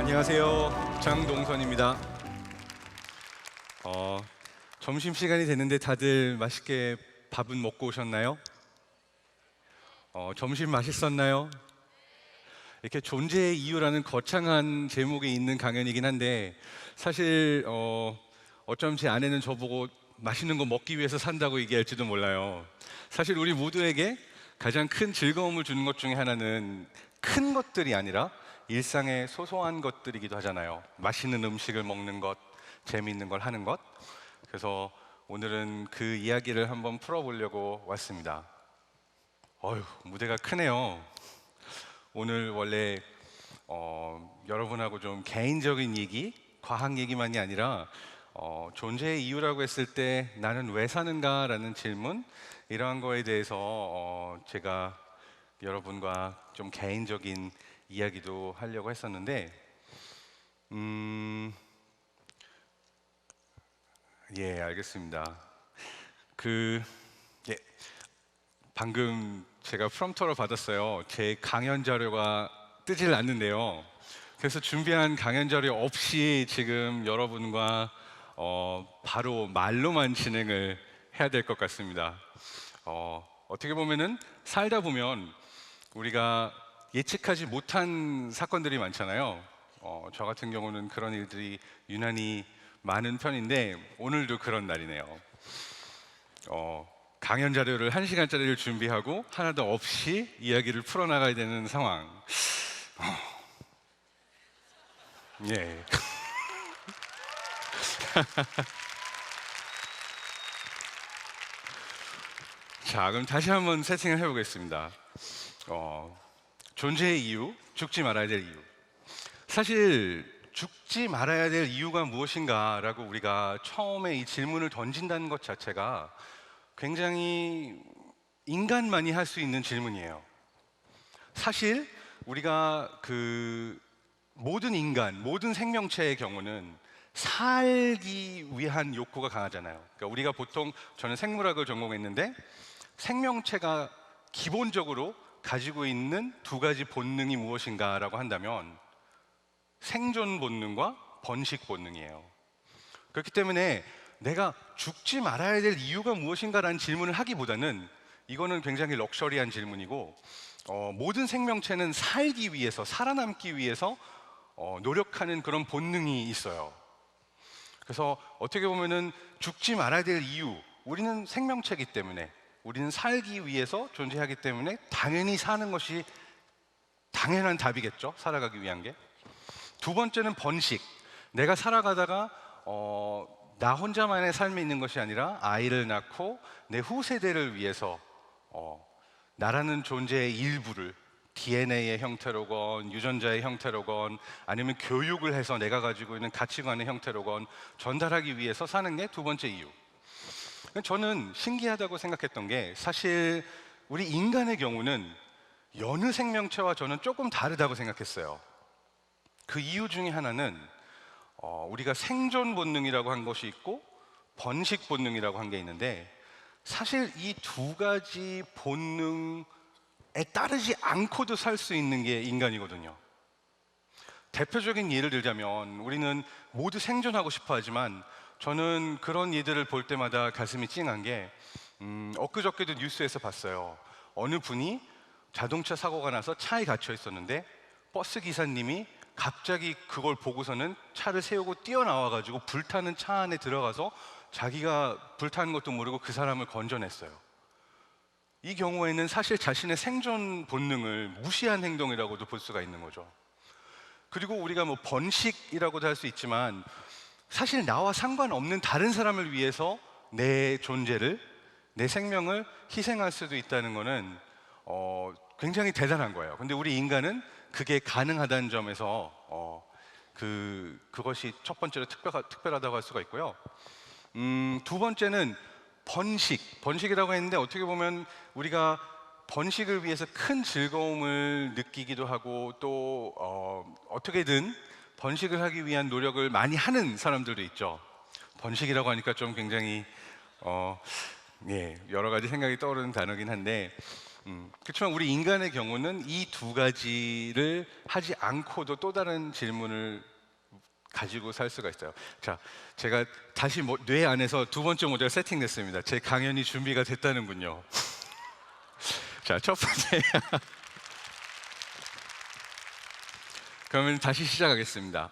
안녕하세요. 장동선입니다. 점심시간이 됐는데 다들 맛있게 밥은 먹고 오셨나요? 점심 맛있었나요? 이렇게 존재의 이유라는 거창한 제목이 있는 강연이긴 한데 사실 어쩜 제 아내는 저보고 맛있는 거 먹기 위해서 산다고 얘기할지도 몰라요. 사실 우리 모두에게 가장 큰 즐거움을 주는 것 중에 하나는 큰 것들이 아니라 일상의 소소한 것들이기도 하잖아요. 맛있는 음식을 먹는 것, 재미있는 걸 하는 것. 그래서 오늘은 그 이야기를 한번 풀어보려고 왔습니다. 무대가 크네요. 오늘 원래 여러분하고 좀 개인적인 얘기, 과학 얘기만이 아니라 존재의 이유라고 했을 때 나는 왜 사는가라는 질문, 이러한 거에 대해서 제가 여러분과 좀 개인적인 이야기도 하려고 했었는데 예, 알겠습니다. 예, 방금 제가 프롬프터를 받았어요. 제 강연 자료가 뜨질 않는데요. 그래서 준비한 강연 자료 없이 지금 여러분과 바로 말로만 진행을 해야 될 것 같습니다. 어떻게 보면은 살다 보면 우리가 예측하지 못한 사건들이 많잖아요. 저 같은 경우는 그런 일들이 유난히 많은 편인데 오늘도 그런 날이네요. 강연 자료를 1시간짜리를 준비하고 하나도 없이 이야기를 풀어나가야 되는 상황. 예. 자, 그럼 다시 한번 세팅을 해보겠습니다. 존재의 이유, 죽지 말아야 될 이유. 사실 죽지 말아야 될 이유가 무엇인가라고 우리가 처음에 이 질문을 던진다는 것 자체가 굉장히 인간만이 할 수 있는 질문이에요. 사실 우리가 모든 인간, 모든 생명체의 경우는 살기 위한 욕구가 강하잖아요. 그러니까 우리가 보통, 저는 생물학을 전공했는데 생명체가 기본적으로 가지고 있는 두 가지 본능이 무엇인가라고 한다면 생존 본능과 번식 본능이에요. 그렇기 때문에 내가 죽지 말아야 될 이유가 무엇인가라는 질문을 하기보다는 이거는 굉장히 럭셔리한 질문이고 모든 생명체는 살기 위해서, 살아남기 위해서 노력하는 그런 본능이 있어요. 그래서 어떻게 보면은 죽지 말아야 될 이유, 우리는 생명체이기 때문에, 우리는 살기 위해서 존재하기 때문에 당연히 사는 것이 당연한 답이겠죠. 살아가기 위한 게. 두 번째는 번식. 내가 살아가다가 나 혼자만의 삶이 있는 것이 아니라 아이를 낳고 내 후세대를 위해서 나라는 존재의 일부를 DNA의 형태로건 유전자의 형태로건 아니면 교육을 해서 내가 가지고 있는 가치관의 형태로건 전달하기 위해서 사는 게 두 번째 이유. 저는 신기하다고 생각했던 게 사실 우리 인간의 경우는 여느 생명체와 저는 조금 다르다고 생각했어요. 그 이유 중에 하나는 우리가 생존 본능이라고 한 것이 있고 번식 본능이라고 한 게 있는데 사실 이 두 가지 본능에 따르지 않고도 살 수 있는 게 인간이거든요. 대표적인 예를 들자면 우리는 모두 생존하고 싶어 하지만 저는 그런 예들을 볼 때마다 가슴이 찡한 게 엊그저께도 뉴스에서 봤어요. 어느 분이 자동차 사고가 나서 차에 갇혀 있었는데 버스 기사님이 갑자기 그걸 보고서는 차를 세우고 뛰어나와가지고 불타는 차 안에 들어가서 자기가 불타는 것도 모르고 그 사람을 건져냈어요. 이 경우에는 사실 자신의 생존 본능을 무시한 행동이라고도 볼 수가 있는 거죠. 그리고 우리가 뭐 번식이라고도 할 수 있지만 사실 나와 상관없는 다른 사람을 위해서 내 존재를, 내 생명을 희생할 수도 있다는 거는 굉장히 대단한 거예요. 근데 우리 인간은 그게 가능하다는 점에서 그것이 첫 번째로 특별하다고 할 수가 있고요. 두 번째는 번식이라고 했는데 어떻게 보면 우리가 번식을 위해서 큰 즐거움을 느끼기도 하고 또 어떻게든 번식을 하기 위한 노력을 많이 하는 사람들도 있죠. 번식이라고 하니까 좀 굉장히 여러 가지 생각이 떠오르는 단어긴 한데 그렇지만 우리 인간의 경우는 이 두 가지를 하지 않고도 또 다른 질문을 가지고 살 수가 있어요. 자, 제가 다시 뇌 안에서 두 번째 모델 세팅됐습니다. 제 강연이 준비가 됐다는군요. 자, 첫 번째. 그러면 다시 시작하겠습니다.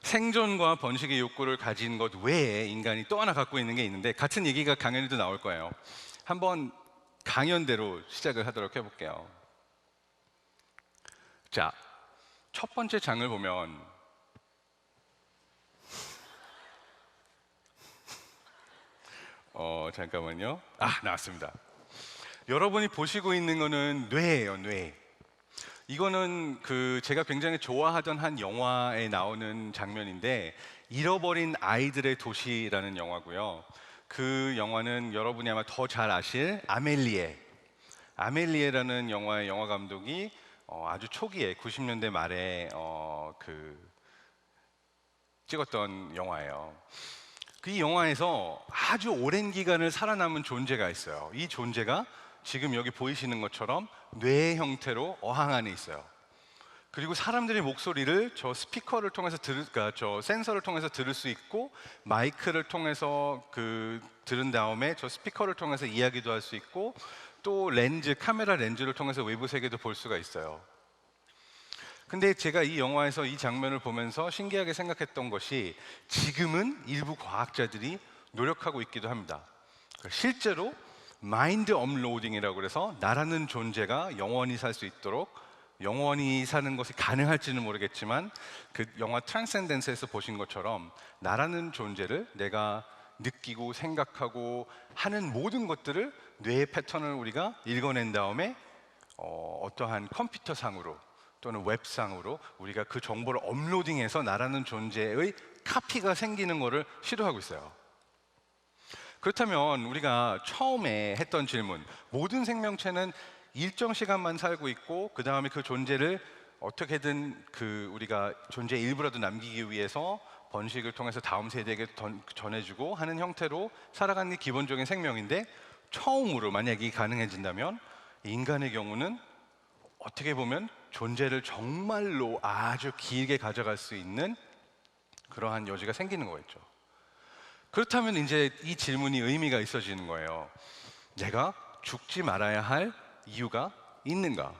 생존과 번식의 욕구를 가진 것 외에 인간이 또 하나 갖고 있는 게 있는데, 같은 얘기가 강연에도 나올 거예요. 한번 강연대로 시작을 하도록 해볼게요. 자, 첫 번째 장을 보면 잠깐만요. 나왔습니다. 여러분이 보시고 있는 거는 뇌예요, 뇌. 이거는 제가 굉장히 좋아하던 한 영화에 나오는 장면인데, 잃어버린 아이들의 도시라는 영화고요. 그 영화는 여러분이 아마 더 잘 아실 아멜리에라는 영화의 영화 감독이 아주 초기에 90년대 말에 찍었던 영화예요. 그 영화에서 아주 오랜 기간을 살아남은 존재가 있어요. 이 존재가 지금 여기 보이시는 것처럼 뇌의 형태로 어항 안에 있어요. 그리고 사람들의 목소리를 저 스피커를 통해서 저 센서를 통해서 들을 수 있고, 마이크를 통해서 들은 다음에 저 스피커를 통해서 이야기도 할 수 있고, 또 카메라 렌즈를 통해서 외부 세계도 볼 수가 있어요. 근데 제가 이 영화에서 이 장면을 보면서 신기하게 생각했던 것이, 지금은 일부 과학자들이 노력하고 있기도 합니다. 실제로 마인드 업로딩이라고 그래서 나라는 존재가 영원히 살 수 있도록, 영원히 사는 것이 가능할지는 모르겠지만 그 영화 트랜센덴스에서 보신 것처럼 나라는 존재를, 내가 느끼고 생각하고 하는 모든 것들을 뇌의 패턴을 우리가 읽어낸 다음에 어떠한 컴퓨터상으로 또는 웹상으로 우리가 그 정보를 업로딩해서 나라는 존재의 카피가 생기는 것을 시도하고 있어요. 그렇다면 우리가 처음에 했던 질문, 모든 생명체는 일정 시간만 살고 있고 그 다음에 그 존재를 어떻게든 우리가 존재의 일부라도 남기기 위해서 번식을 통해서 다음 세대에게 전해주고 하는 형태로 살아가는 게 기본적인 생명인데, 처음으로 만약에 가능해진다면 인간의 경우는 어떻게 보면 존재를 정말로 아주 길게 가져갈 수 있는 그러한 여지가 생기는 거겠죠. 그렇다면 이제 이 질문이 의미가 있어지는 거예요. 내가 죽지 말아야 할 이유가 있는가?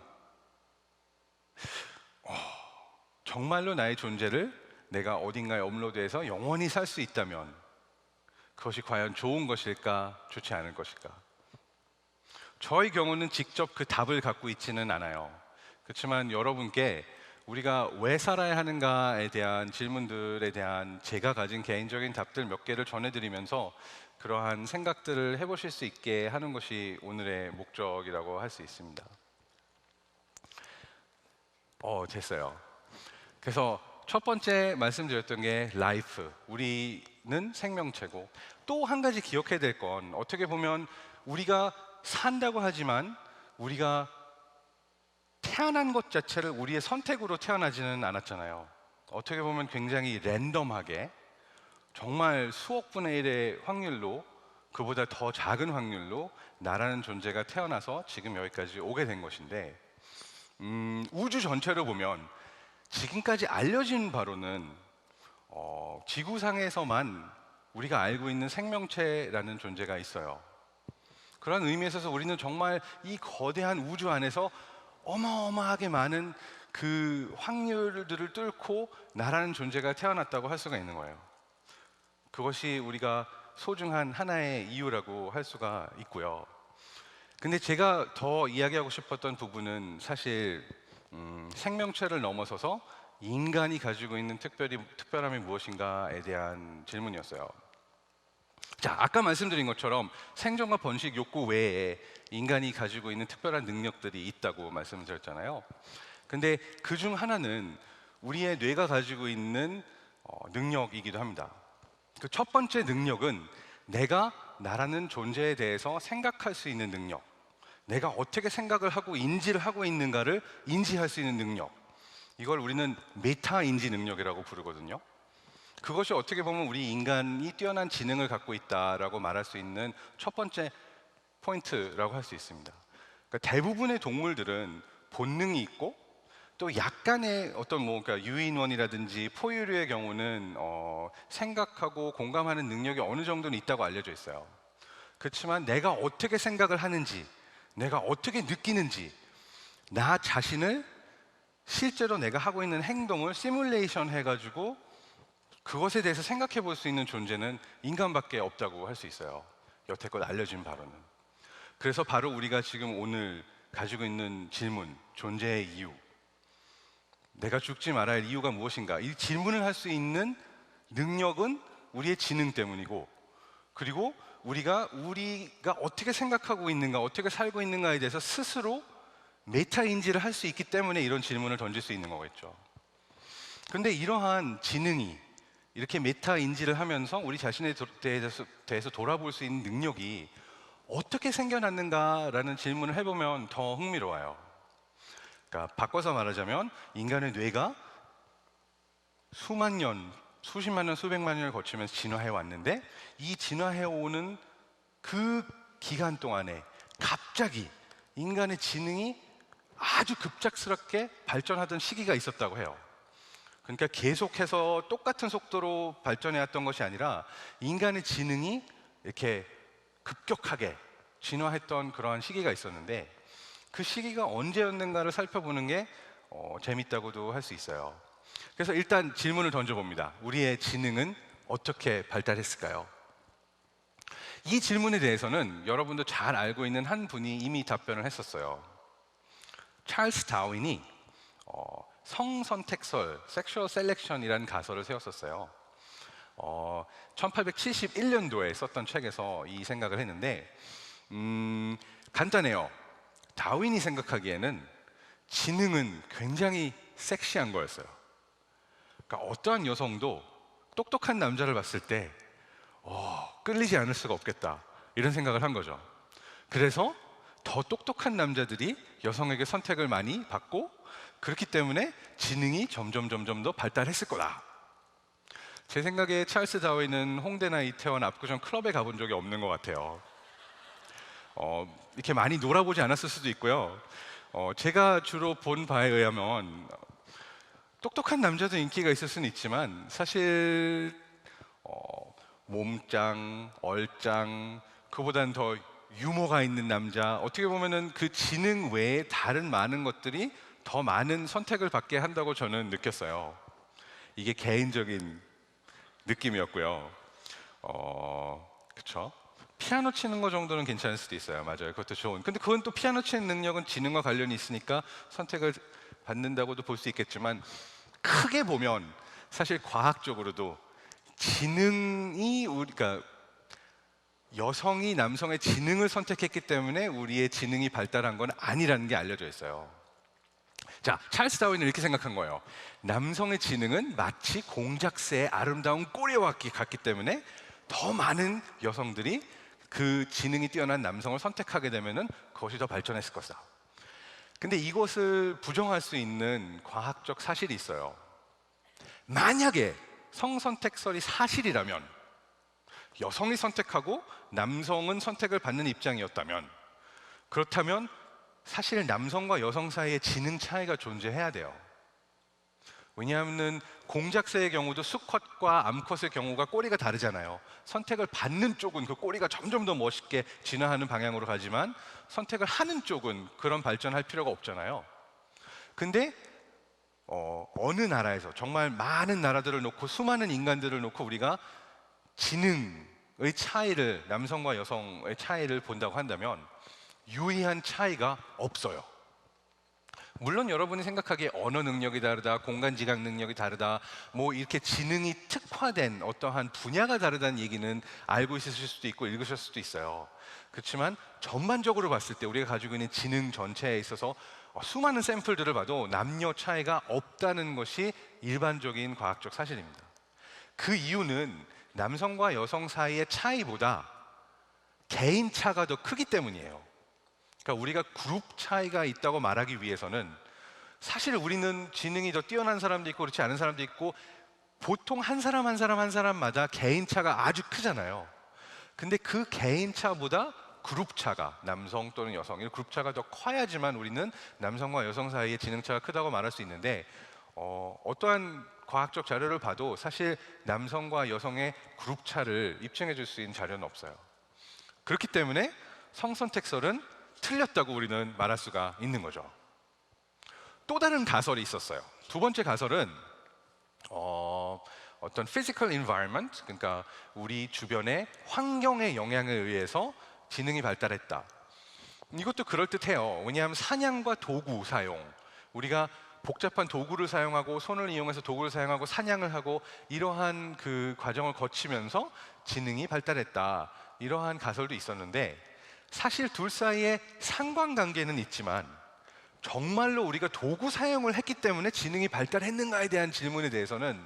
정말로 나의 존재를 내가 어딘가에 업로드해서 영원히 살 수 있다면 그것이 과연 좋은 것일까, 좋지 않을 것일까? 저의 경우는 직접 그 답을 갖고 있지는 않아요. 그렇지만 여러분께 우리가 왜 살아야 하는가에 대한 질문들에 대한 제가 가진 개인적인 답들 몇 개를 전해드리면서 그러한 생각들을 해보실 수 있게 하는 것이 오늘의 목적이라고 할 수 있습니다. 됐어요. 그래서 첫 번째 말씀드렸던 게 라이프, 우리는 생명체고, 또 한 가지 기억해야 될 건, 어떻게 보면 우리가 산다고 하지만 우리가 태어난 것 자체를 우리의 선택으로 태어나지는 않았잖아요. 어떻게 보면 굉장히 랜덤하게, 정말 수억 분의 1의 확률로, 그보다 더 작은 확률로 나라는 존재가 태어나서 지금 여기까지 오게 된 것인데, 우주 전체로 보면 지금까지 알려진 바로는 지구상에서만 우리가 알고 있는 생명체라는 존재가 있어요. 그런 의미에서 우리는 정말 이 거대한 우주 안에서 어마어마하게 많은 그 확률들을 뚫고 나라는 존재가 태어났다고 할 수가 있는 거예요. 그것이 우리가 소중한 하나의 이유라고 할 수가 있고요. 근데 제가 더 이야기하고 싶었던 부분은 사실 생명체를 넘어서서 인간이 가지고 있는 특별함이 무엇인가에 대한 질문이었어요. 자, 아까 말씀드린 것처럼 생존과 번식 욕구 외에 인간이 가지고 있는 특별한 능력들이 있다고 말씀드렸잖아요. 근데 그 중 하나는 우리의 뇌가 가지고 있는 능력이기도 합니다. 그 첫 번째 능력은 내가 나라는 존재에 대해서 생각할 수 있는 능력, 내가 어떻게 생각을 하고 인지를 하고 있는가를 인지할 수 있는 능력, 이걸 우리는 메타 인지 능력이라고 부르거든요. 그것이 어떻게 보면 우리 인간이 뛰어난 지능을 갖고 있다라고 말할 수 있는 첫 번째 포인트라고 할 수 있습니다. 그러니까 대부분의 동물들은 본능이 있고 또 약간의 어떤 그러니까 유인원이라든지 포유류의 경우는 생각하고 공감하는 능력이 어느 정도는 있다고 알려져 있어요. 그렇지만 내가 어떻게 생각을 하는지, 내가 어떻게 느끼는지, 나 자신을 실제로 내가 하고 있는 행동을 시뮬레이션 해가지고 그것에 대해서 생각해 볼 수 있는 존재는 인간밖에 없다고 할 수 있어요. 여태껏 알려진 바로는. 그래서 바로 우리가 지금 오늘 가지고 있는 질문, 존재의 이유, 내가 죽지 말아야 할 이유가 무엇인가, 이 질문을 할 수 있는 능력은 우리의 지능 때문이고, 그리고 우리가 어떻게 생각하고 있는가, 어떻게 살고 있는가에 대해서 스스로 메타인지를 할 수 있기 때문에 이런 질문을 던질 수 있는 거겠죠. 그런데 이러한 지능이 이렇게 메타인지를 하면서 우리 자신에 대해서 돌아볼 수 있는 능력이 어떻게 생겨났는가라는 질문을 해보면 더 흥미로워요. 그러니까 바꿔서 말하자면 인간의 뇌가 수만 년, 수십만 년, 수백만 년을 거치면서 진화해 왔는데, 이 진화해 오는 그 기간 동안에 갑자기 인간의 지능이 아주 급작스럽게 발전하던 시기가 있었다고 해요. 그러니까 계속해서 똑같은 속도로 발전해 왔던 것이 아니라 인간의 지능이 이렇게 급격하게 진화했던 그러한 시기가 있었는데, 그 시기가 언제였는가를 살펴보는 게 재밌다고도 할 수 있어요. 그래서 일단 질문을 던져봅니다. 우리의 지능은 어떻게 발달했을까요? 이 질문에 대해서는 여러분도 잘 알고 있는 한 분이 이미 답변을 했었어요. 찰스 다윈이 성선택설, 섹슈얼 셀렉션이라는 가설을 세웠었어요. 1871년도에 썼던 책에서 이 생각을 했는데, 간단해요. 다윈이 생각하기에는 지능은 굉장히 섹시한 거였어요. 그러니까 어떠한 여성도 똑똑한 남자를 봤을 때 끌리지 않을 수가 없겠다, 이런 생각을 한 거죠. 그래서 더 똑똑한 남자들이 여성에게 선택을 많이 받고, 그렇기 때문에 지능이 점점 더 발달했을 거다. 제 생각에 찰스 다윈은 홍대나 이태원 압구정 클럽에 가본 적이 없는 것 같아요. 이렇게 많이 놀아보지 않았을 수도 있고요. 제가 주로 본 바에 의하면 똑똑한 남자도 인기가 있을 수는 있지만, 사실 몸짱, 얼짱, 그보다는 더 유머가 있는 남자, 어떻게 보면은 그 지능 외에 다른 많은 것들이 더 많은 선택을 받게 한다고 저는 느꼈어요. 이게 개인적인 느낌이었고요. 그쵸? 피아노 치는 거 정도는 괜찮을 수도 있어요. 맞아요. 그것도 좋은. 근데 그건 또 피아노 치는 능력은 지능과 관련이 있으니까 선택을 받는다고도 볼 수 있겠지만, 크게 보면 사실 과학적으로도 지능이 그러니까 여성이 남성의 지능을 선택했기 때문에 우리의 지능이 발달한 건 아니라는 게 알려져 있어요. 자, 찰스 다윈은 이렇게 생각한 거예요. 남성의 지능은 마치 공작새의 아름다운 꼬리와 같기 때문에 더 많은 여성들이 그 지능이 뛰어난 남성을 선택하게 되면은 그것이 더 발전했을 것이다. 근데 이것을 부정할 수 있는 과학적 사실이 있어요. 만약에 성선택설이 사실이라면, 여성이 선택하고 남성은 선택을 받는 입장이었다면, 그렇다면 사실 남성과 여성 사이에 지능 차이가 존재해야 돼요. 왜냐하면 공작새의 경우도 수컷과 암컷의 경우가 꼬리가 다르잖아요. 선택을 받는 쪽은 그 꼬리가 점점 더 멋있게 진화하는 방향으로 가지만, 선택을 하는 쪽은 그런 발전할 필요가 없잖아요. 근데 어느 나라에서, 정말 많은 나라들을 놓고 수많은 인간들을 놓고 우리가 지능의 차이를, 남성과 여성의 차이를 본다고 한다면 유의한 차이가 없어요. 물론 여러분이 생각하기에 언어 능력이 다르다, 공간 지각 능력이 다르다, 뭐 이렇게 지능이 특화된 어떠한 분야가 다르다는 얘기는 알고 있으실 수도 있고 읽으실 수도 있어요. 그렇지만 전반적으로 봤을 때 우리가 가지고 있는 지능 전체에 있어서 수많은 샘플들을 봐도 남녀 차이가 없다는 것이 일반적인 과학적 사실입니다. 그 이유는 남성과 여성 사이의 차이보다 개인 차가 더 크기 때문이에요. 그러니까 우리가 그룹 차이가 있다고 말하기 위해서는, 사실 우리는 지능이 더 뛰어난 사람도 있고 그렇지 않은 사람도 있고, 보통 한 사람마다 개인 차가 아주 크잖아요. 근데 그 개인 차보다 그룹차가 남성 또는 여성 이 그룹차가 더 커야지만 우리는 남성과 여성 사이의 지능차가 크다고 말할 수 있는데 어떠한 과학적 자료를 봐도 사실 남성과 여성의 그룹차를 입증해 줄 수 있는 자료는 없어요. 그렇기 때문에 성선택설은 틀렸다고 우리는 말할 수가 있는 거죠. 또 다른 가설이 있었어요. 두 번째 가설은 어떤 physical environment, 그러니까 우리 주변의 환경의 영향에 의해서 지능이 발달했다. 이것도 그럴듯해요. 왜냐하면 사냥과 도구 사용, 우리가 복잡한 도구를 사용하고 손을 이용해서 도구를 사용하고 사냥을 하고 이러한 그 과정을 거치면서 지능이 발달했다. 이러한 가설도 있었는데 사실 둘 사이에 상관관계는 있지만 정말로 우리가 도구 사용을 했기 때문에 지능이 발달했는가에 대한 질문에 대해서는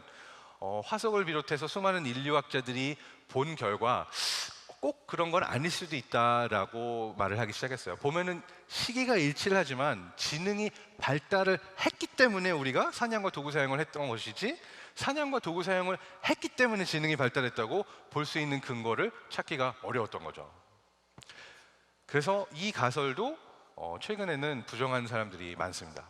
화석을 비롯해서 수많은 인류학자들이 본 결과 꼭 그런 건 아닐 수도 있다라고 말을 하기 시작했어요. 보면은 시기가 일치를 하지만 지능이 발달을 했기 때문에 우리가 사냥과 도구 사용을 했던 것이지 사냥과 도구 사용을 했기 때문에 지능이 발달했다고 볼 수 있는 근거를 찾기가 어려웠던 거죠. 그래서 이 가설도 최근에는 부정한 사람들이 많습니다.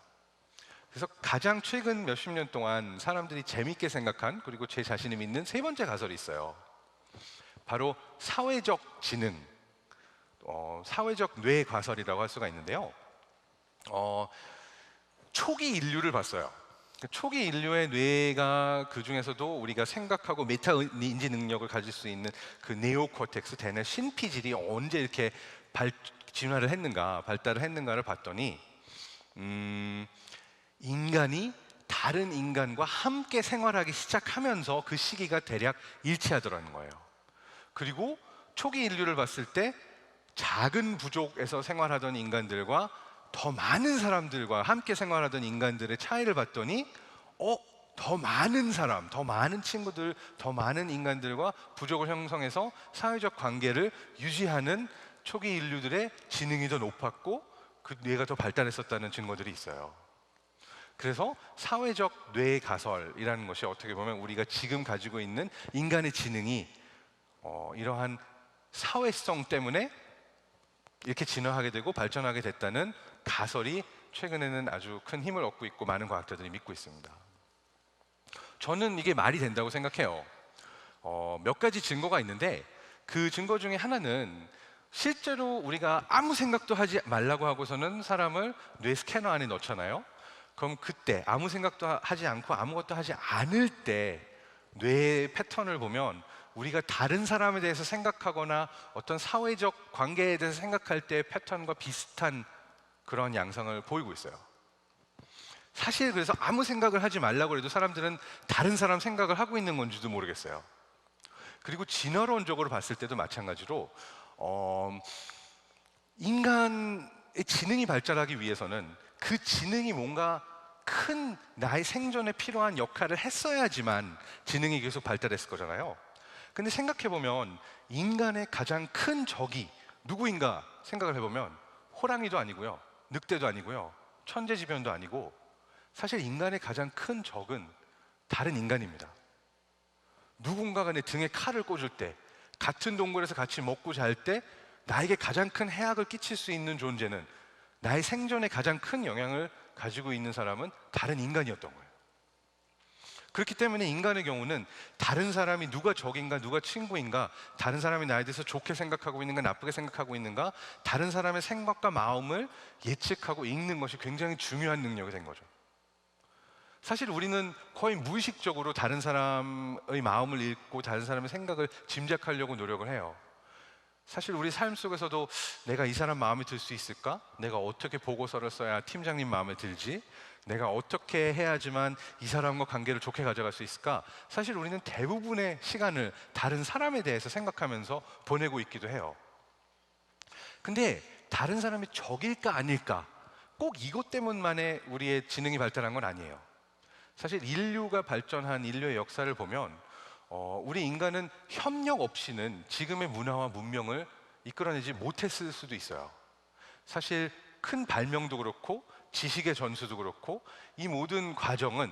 그래서 가장 최근 몇십 년 동안 사람들이 재밌게 생각한 그리고 제 자신이 믿는 세 번째 가설이 있어요. 바로 사회적 지능, 사회적 뇌 가설이라고 할 수가 있는데요. 초기 인류를 봤어요. 초기 인류의 뇌가 그 중에서도 우리가 생각하고 메타 인지 능력을 가질 수 있는 그 네오코텍스 대뇌 신피질이 언제 이렇게 진화를 했는가, 발달을 했는가를 봤더니 인간이 다른 인간과 함께 생활하기 시작하면서 그 시기가 대략 일치하더라는 거예요. 그리고 초기 인류를 봤을 때 작은 부족에서 생활하던 인간들과 더 많은 사람들과 함께 생활하던 인간들의 차이를 봤더니 더 많은 사람, 더 많은 친구들, 더 많은 인간들과 부족을 형성해서 사회적 관계를 유지하는 초기 인류들의 지능이 더 높았고 그 뇌가 더 발달했었다는 증거들이 있어요. 그래서 사회적 뇌 가설이라는 것이 어떻게 보면 우리가 지금 가지고 있는 인간의 지능이 이러한 사회성 때문에 이렇게 진화하게 되고 발전하게 됐다는 가설이 최근에는 아주 큰 힘을 얻고 있고 많은 과학자들이 믿고 있습니다. 저는 이게 말이 된다고 생각해요. 몇 가지 증거가 있는데 그 증거 중에 하나는 실제로 우리가 아무 생각도 하지 말라고 하고서는 사람을 뇌 스캐너 안에 넣잖아요. 그럼 그때 아무 생각도 하지 않고 아무것도 하지 않을 때 뇌의 패턴을 보면 우리가 다른 사람에 대해서 생각하거나 어떤 사회적 관계에 대해서 생각할 때의 패턴과 비슷한 그런 양상을 보이고 있어요. 사실 그래서 아무 생각을 하지 말라고 해도 사람들은 다른 사람 생각을 하고 있는 건지도 모르겠어요. 그리고 진화론적으로 봤을 때도 마찬가지로 인간의 지능이 발달하기 위해서는 그 지능이 뭔가 큰 나의 생존에 필요한 역할을 했어야지만 지능이 계속 발달했을 거잖아요. 근데 생각해보면 인간의 가장 큰 적이 누구인가 생각을 해보면 호랑이도 아니고요, 늑대도 아니고요, 천재지변도 아니고 사실 인간의 가장 큰 적은 다른 인간입니다. 누군가가 내 등에 칼을 꽂을 때, 같은 동굴에서 같이 먹고 잘 때 나에게 가장 큰 해악을 끼칠 수 있는 존재는, 나의 생존에 가장 큰 영향을 가지고 있는 사람은 다른 인간이었던 거예요. 그렇기 때문에 인간의 경우는 다른 사람이 누가 적인가 누가 친구인가, 다른 사람이 나에 대해서 좋게 생각하고 있는가 나쁘게 생각하고 있는가, 다른 사람의 생각과 마음을 예측하고 읽는 것이 굉장히 중요한 능력이 된 거죠. 사실 우리는 거의 무의식적으로 다른 사람의 마음을 읽고 다른 사람의 생각을 짐작하려고 노력을 해요. 사실 우리 삶 속에서도 내가 이 사람 마음에 들 수 있을까? 내가 어떻게 보고서를 써야 팀장님 마음에 들지? 내가 어떻게 해야지만 이 사람과 관계를 좋게 가져갈 수 있을까? 사실 우리는 대부분의 시간을 다른 사람에 대해서 생각하면서 보내고 있기도 해요. 근데 다른 사람이 적일까 아닐까? 꼭 이것 때문만에 우리의 지능이 발달한 건 아니에요. 사실 인류가 발전한 인류의 역사를 보면 우리 인간은 협력 없이는 지금의 문화와 문명을 이끌어내지 못했을 수도 있어요. 사실 큰 발명도 그렇고 지식의 전수도 그렇고 이 모든 과정은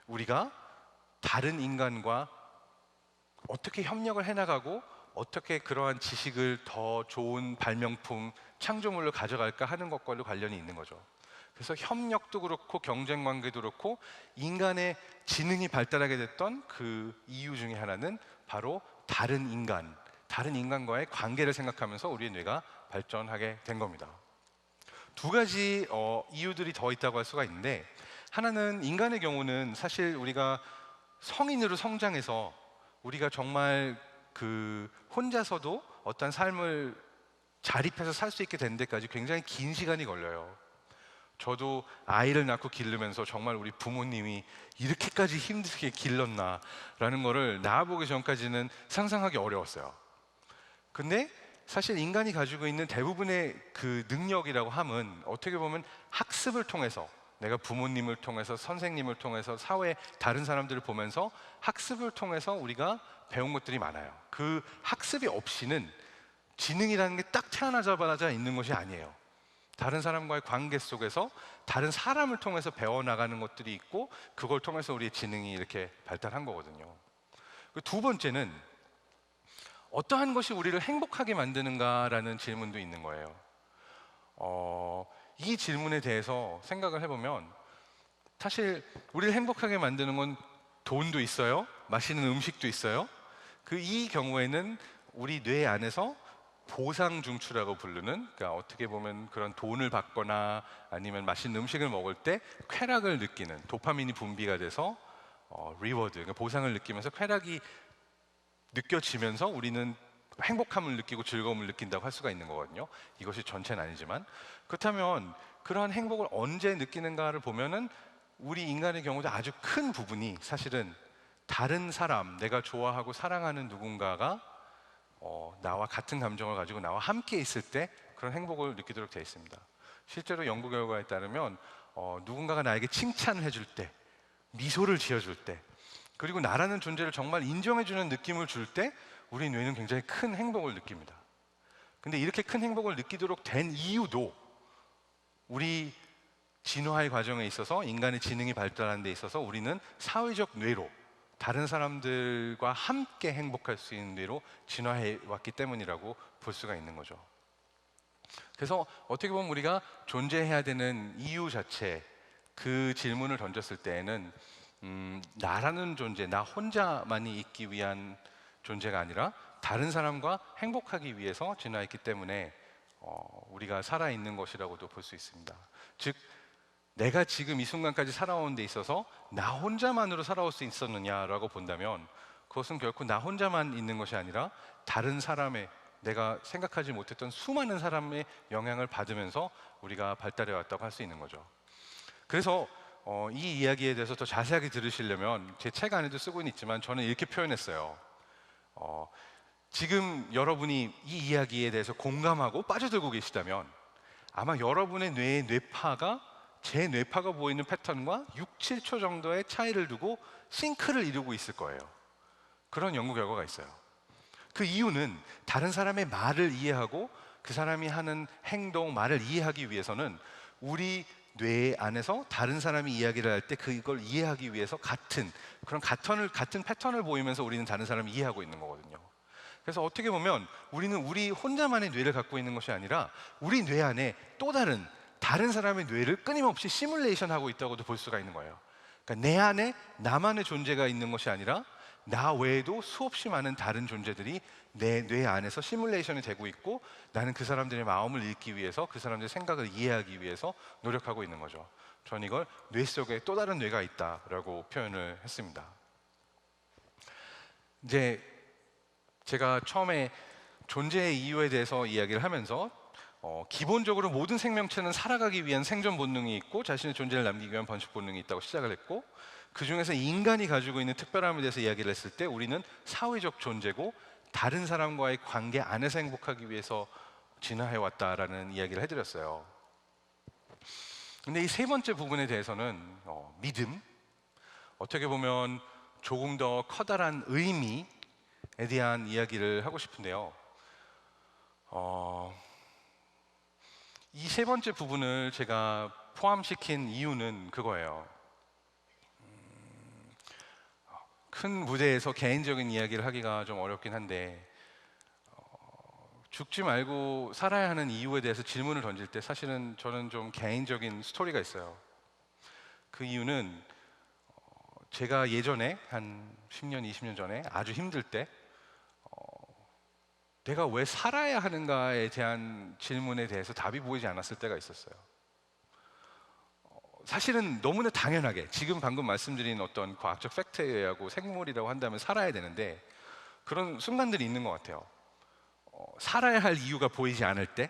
우리가 다른 인간과 어떻게 협력을 해나가고 어떻게 그러한 지식을 더 좋은 발명품, 창조물로 가져갈까 하는 것과도 관련이 있는 거죠. 그래서 협력도 그렇고 경쟁 관계도 그렇고 인간의 지능이 발달하게 됐던 그 이유 중에 하나는 바로 다른 인간과의 관계를 생각하면서 우리의 뇌가 발전하게 된 겁니다. 두 가지 이유들이 더 있다고 할 수가 있는데, 하나는 인간의 경우는 사실 우리가 성인으로 성장해서 우리가 정말 그 혼자서도 어떤 삶을 자립해서 살 수 있게 된 데까지 굉장히 긴 시간이 걸려요. 저도 아이를 낳고 기르면서 정말 우리 부모님이 이렇게까지 힘들게 길렀나라는 거를 낳아보기 전까지는 상상하기 어려웠어요. 근데 사실 인간이 가지고 있는 대부분의 그 능력이라고 함은 어떻게 보면 학습을 통해서, 내가 부모님을 통해서, 선생님을 통해서, 사회 다른 사람들을 보면서 학습을 통해서 우리가 배운 것들이 많아요. 그 학습이 없이는 지능이라는 게 딱 태어나자마자 있는 것이 아니에요. 다른 사람과의 관계 속에서 다른 사람을 통해서 배워나가는 것들이 있고, 그걸 통해서 우리의 지능이 이렇게 발달한 거거든요. 두 번째는 어떠한 것이 우리를 행복하게 만드는가라는 질문도 있는 거예요. 이 질문에 대해서 생각을 해보면 사실 우리를 행복하게 만드는 건 돈도 있어요, 맛있는 음식도 있어요. 이 경우에는 우리 뇌 안에서 보상 중추라고 부르는, 그러니까 어떻게 보면 그런 돈을 받거나 아니면 맛있는 음식을 먹을 때 쾌락을 느끼는 도파민이 분비가 돼서 리워드, 그러니까 보상을 느끼면서 쾌락이 느껴지면서 우리는 행복함을 느끼고 즐거움을 느낀다고 할 수가 있는 거거든요. 이것이 전체는 아니지만. 그렇다면 그러한 행복을 언제 느끼는가를 보면은 우리 인간의 경우도 아주 큰 부분이 사실은 다른 사람, 내가 좋아하고 사랑하는 누군가가 나와 같은 감정을 가지고 나와 함께 있을 때 그런 행복을 느끼도록 되어 있습니다. 실제로 연구 결과에 따르면 누군가가 나에게 칭찬을 해줄 때, 미소를 지어줄 때, 그리고 나라는 존재를 정말 인정해주는 느낌을 줄 때 우리 뇌는 굉장히 큰 행복을 느낍니다. 근데 이렇게 큰 행복을 느끼도록 된 이유도 우리 진화의 과정에 있어서, 인간의 지능이 발달하는 데 있어서 우리는 사회적 뇌로, 다른 사람들과 함께 행복할 수 있는 뇌로 진화해 왔기 때문이라고 볼 수가 있는 거죠. 그래서 어떻게 보면 우리가 존재해야 되는 이유 자체, 그 질문을 던졌을 때에는 나라는 존재, 나 혼자만이 있기 위한 존재가 아니라 다른 사람과 행복하기 위해서 진화했기 때문에 우리가 살아있는 것이라고도 볼 수 있습니다. 즉, 내가 지금 이 순간까지 살아오는 데 있어서 나 혼자만으로 살아올 수 있었느냐라고 본다면 그것은 결코 나 혼자만 있는 것이 아니라 다른 사람의, 내가 생각하지 못했던 수많은 사람의 영향을 받으면서 우리가 발달해 왔다고 할 수 있는 거죠. 그래서 이 이야기에 대해서 더 자세하게 들으시려면 제 책 안에도 쓰고 있지만 저는 이렇게 표현했어요. 지금 여러분이 이 이야기에 대해서 공감하고 빠져들고 계시다면 아마 여러분의 뇌의 뇌파가 제 뇌파가 보이는 패턴과 6, 7초 정도의 차이를 두고 싱크를 이루고 있을 거예요. 그런 연구 결과가 있어요. 그 이유는 다른 사람의 말을 이해하고 그 사람이 하는 행동, 말을 이해하기 위해서는 우리 뇌 안에서 다른 사람이 이야기를 할 때 그걸 이해하기 위해서 같은 패턴을 보이면서 우리는 다른 사람을 이해하고 있는 거거든요. 그래서 어떻게 보면 우리는 우리 혼자만의 뇌를 갖고 있는 것이 아니라 우리 뇌 안에 또 다른 사람의 뇌를 끊임없이 시뮬레이션하고 있다고도 볼 수가 있는 거예요. 그러니까 내 안에 나만의 존재가 있는 것이 아니라 나 외에도 수없이 많은 다른 존재들이 내 뇌 안에서 시뮬레이션이 되고 있고, 나는 그 사람들의 마음을 읽기 위해서, 그 사람들의 생각을 이해하기 위해서 노력하고 있는 거죠. 저는 이걸 뇌 속에 또 다른 뇌가 있다라고 표현을 했습니다. 이제 제가 처음에 존재의 이유에 대해서 이야기를 하면서 기본적으로 모든 생명체는 살아가기 위한 생존 본능이 있고 자신의 존재를 남기기 위한 번식 본능이 있다고 시작을 했고, 그 중에서 인간이 가지고 있는 특별함에 대해서 이야기를 했을 때 우리는 사회적 존재고 다른 사람과의 관계 안에서 행복하기 위해서 진화해 왔다라는 이야기를 해드렸어요. 근데 이 세 번째 부분에 대해서는 믿음, 어떻게 보면 조금 더 커다란 의미에 대한 이야기를 하고 싶은데요. 이 세 번째 부분을 제가 포함시킨 이유는 그거예요. 큰 무대에서 개인적인 이야기를 하기가 좀 어렵긴 한데 죽지 말고 살아야 하는 이유에 대해서 질문을 던질 때 사실은 저는 좀 개인적인 스토리가 있어요. 그 이유는 제가 예전에 한 10년, 20년 전에 아주 힘들 때 내가 왜 살아야 하는가에 대한 질문에 대해서 답이 보이지 않았을 때가 있었어요. 사실은 너무나 당연하게 지금 방금 말씀드린 어떤 과학적 팩트에 의하고 생물이라고 한다면 살아야 되는데 그런 순간들이 있는 것 같아요. 살아야 할 이유가 보이지 않을 때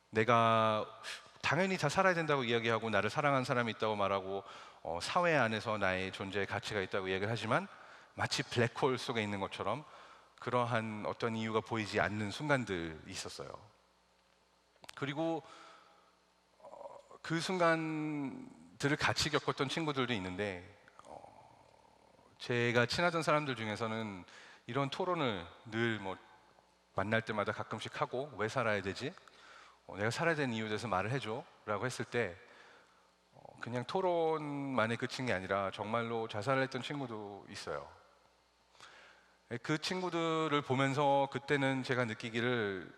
내가 당연히 다 살아야 된다고 이야기하고 나를 사랑하는 사람이 있다고 말하고 사회 안에서 나의 존재의 가치가 있다고 이야기를 하지만 마치 블랙홀 속에 있는 것처럼 그러한 어떤 이유가 보이지 않는 순간들이 있었어요. 그리고 그 순간들을 같이 겪었던 친구들도 있는데 제가 친하던 사람들 중에서는 이런 토론을 늘 뭐 만날 때마다 가끔씩 하고 왜 살아야 되지? 내가 살아야 되는 이유에 대해서 말을 해줘 라고 했을 때 그냥 토론만에 그친 게 아니라 정말로 자살을 했던 친구도 있어요. 그 친구들을 보면서 그때는 제가 느끼기를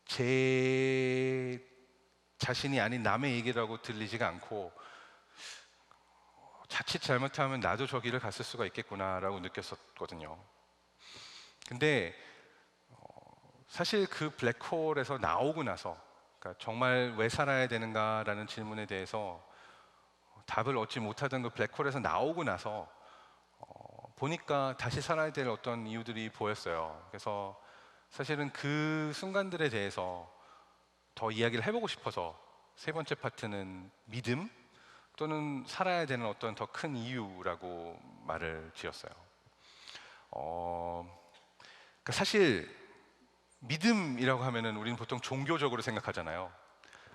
제 자신이 아닌 남의 얘기라고 들리지가 않고 자칫 잘못하면 나도 저 길을 갔을 수가 있겠구나라고 느꼈었거든요. 근데 사실 그 블랙홀에서 나오고 나서 그러니까 정말 왜 살아야 되는가라는 질문에 대해서 답을 얻지 못하던 그 블랙홀에서 나오고 나서 보니까 다시 살아야 될 어떤 이유들이 보였어요. 그래서 사실은 그 순간들에 대해서 더 이야기를 해보고 싶어서 세 번째 파트는 믿음 또는 살아야 되는 어떤 더 큰 이유라고 말을 지었어요. 그러니까 사실 믿음이라고 하면은 우리는 보통 종교적으로 생각하잖아요.